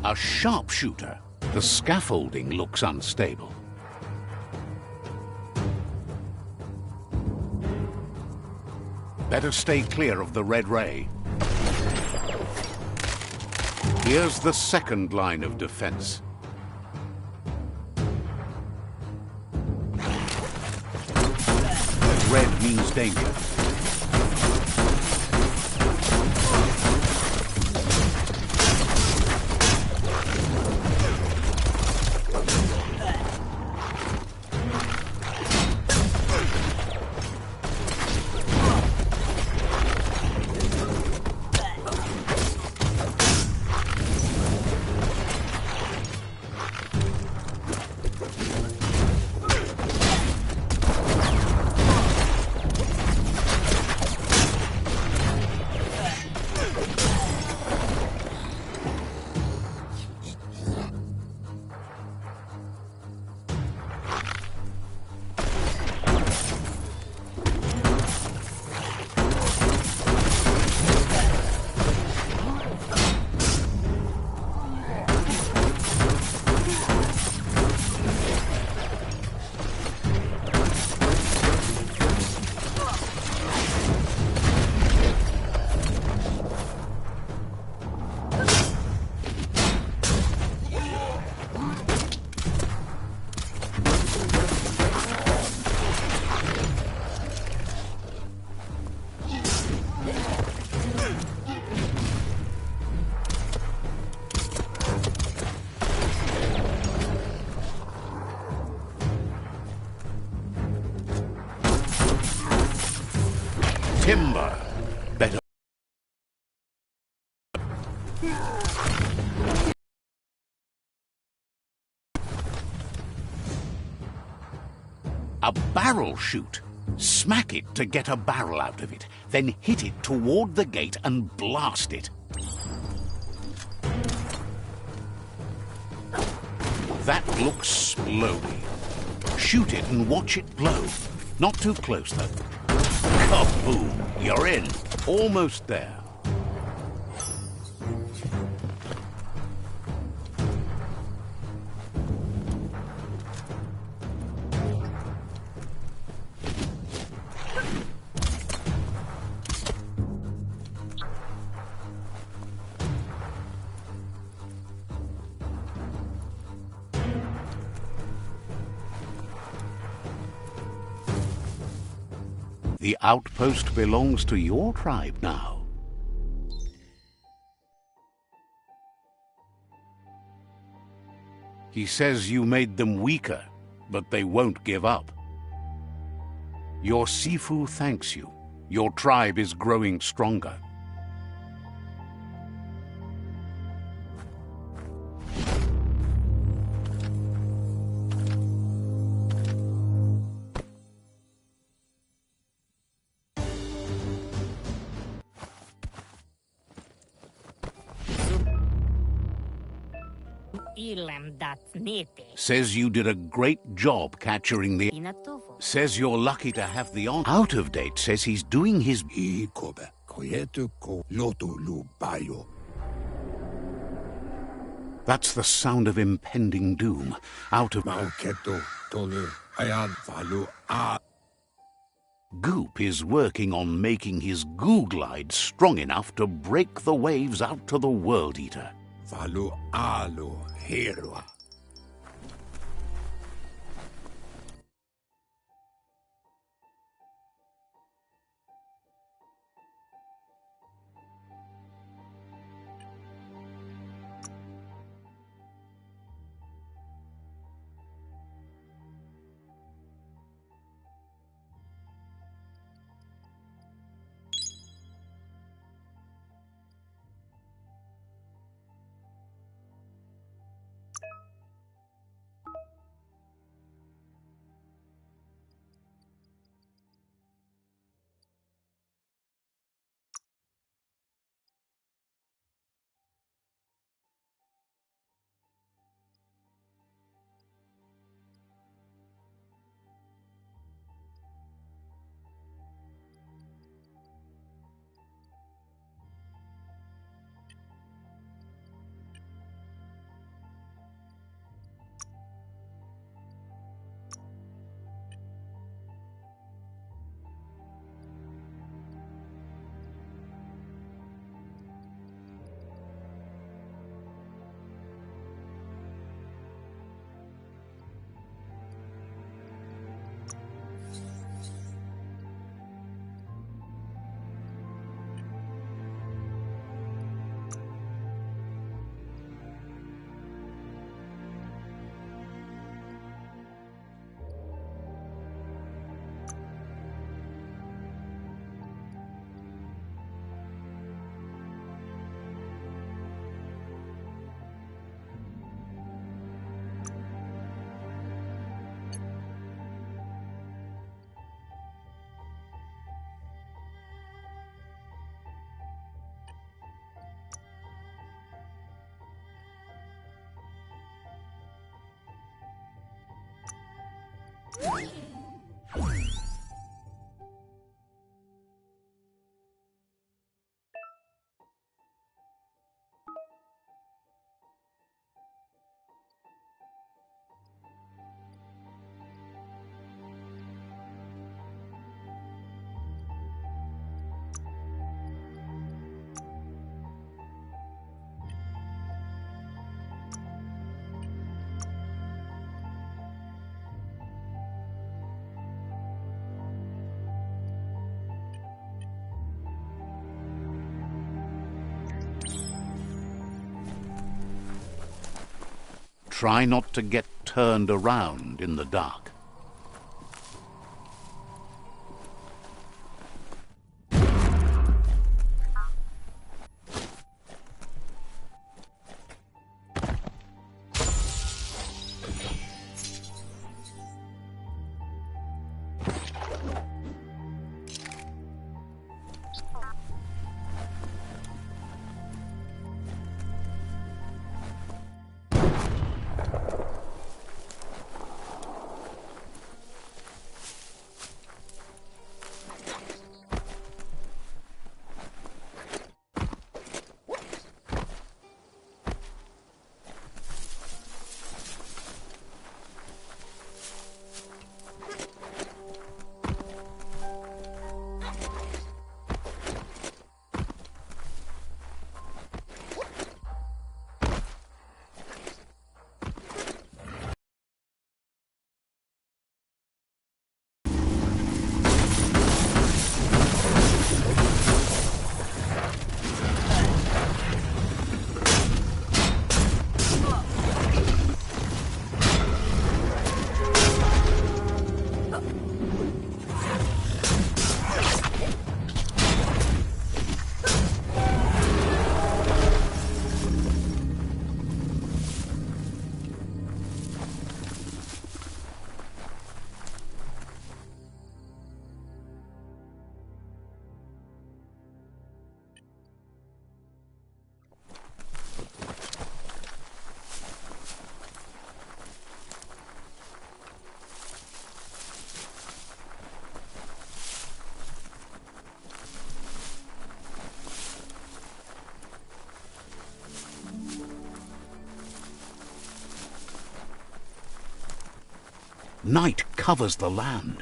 A sharpshooter. The scaffolding looks unstable. Better stay clear of the red ray. Here's the second line of defense. Red means danger. Timber. Better. A barrel shoot. Smack it to get a barrel out of it, then hit it toward the gate and blast it. That looks splody. Shoot it and watch it blow. Not too close, though. Kaboom! You're in. Almost there. The outpost belongs to your tribe now. He says you made them weaker, but they won't give up. Your Sifu thanks you. Your tribe is growing stronger. Says you did a great job capturing the... Says you're lucky to have the on... Out of date says he's doing his... That's the sound of impending doom. Out of... Goop is working on making his goo glide strong enough to break the waves out to the World Eater. Try not to get turned around in the dark. Night covers the land.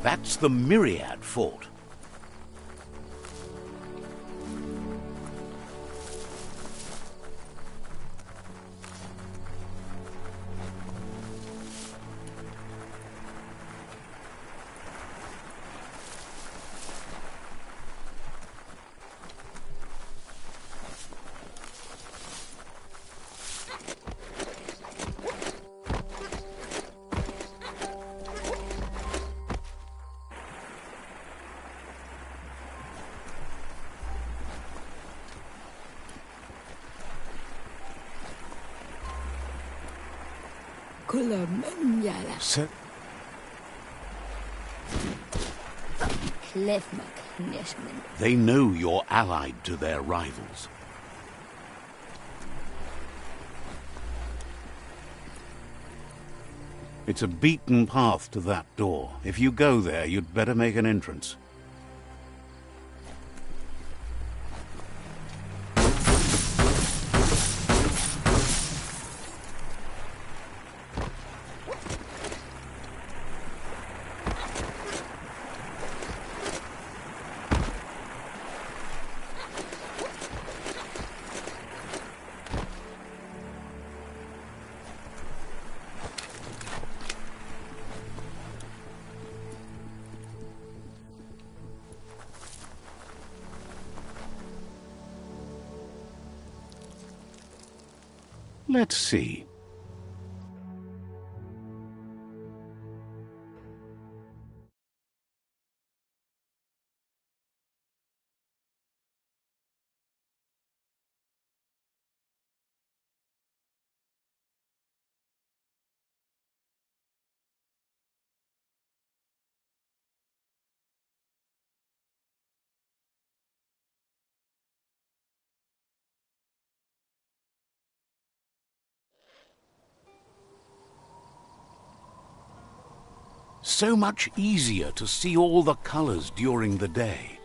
That's the Myriad Fort. Sir, They know you're allied to their rivals. It's a beaten path to that door. If you go there, you'd better make an entrance. Let's see. So much easier to see all the colors during the day.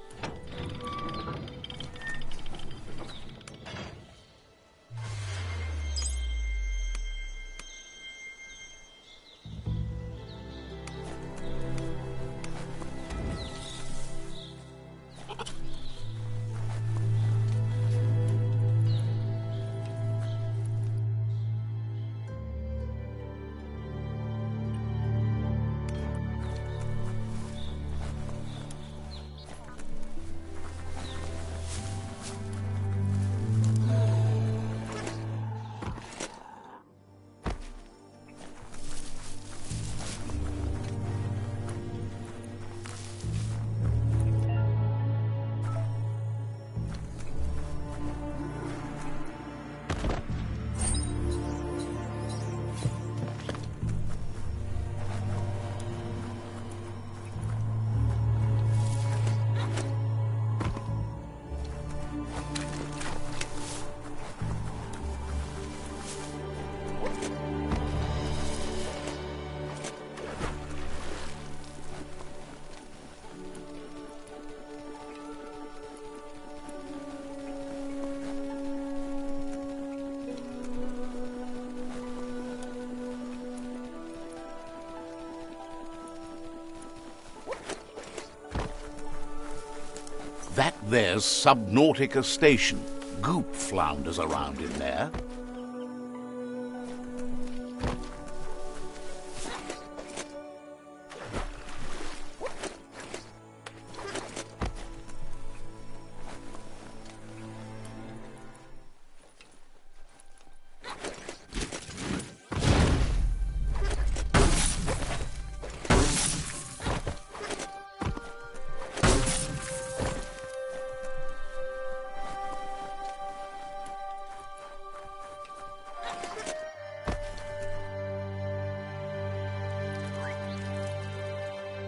That there's Subnautica Station. Goop flounders around in there.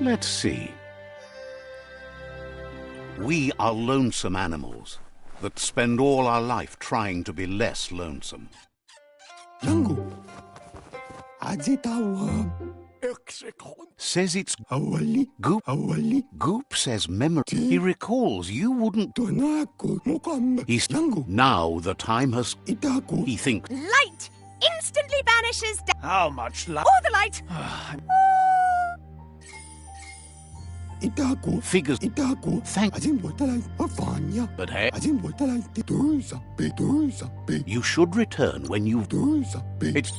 Let's see. We are lonesome animals that spend all our life trying to be less lonesome. Yangu. Ajitawa. Says it's Awali. Goop. Awali. Goop says memory. He recalls you wouldn't. Tonako. Mukamba. He's Yangu. now the time has. Itaku. He thinks. Light instantly vanishes. How much light? All the light. Itaku. Figures. Itaku. Thank. Ajimbotalai. Afanya. But hey, Ajimbotalai. Tuza. Tuza. you should return when you've. Tuza. It's.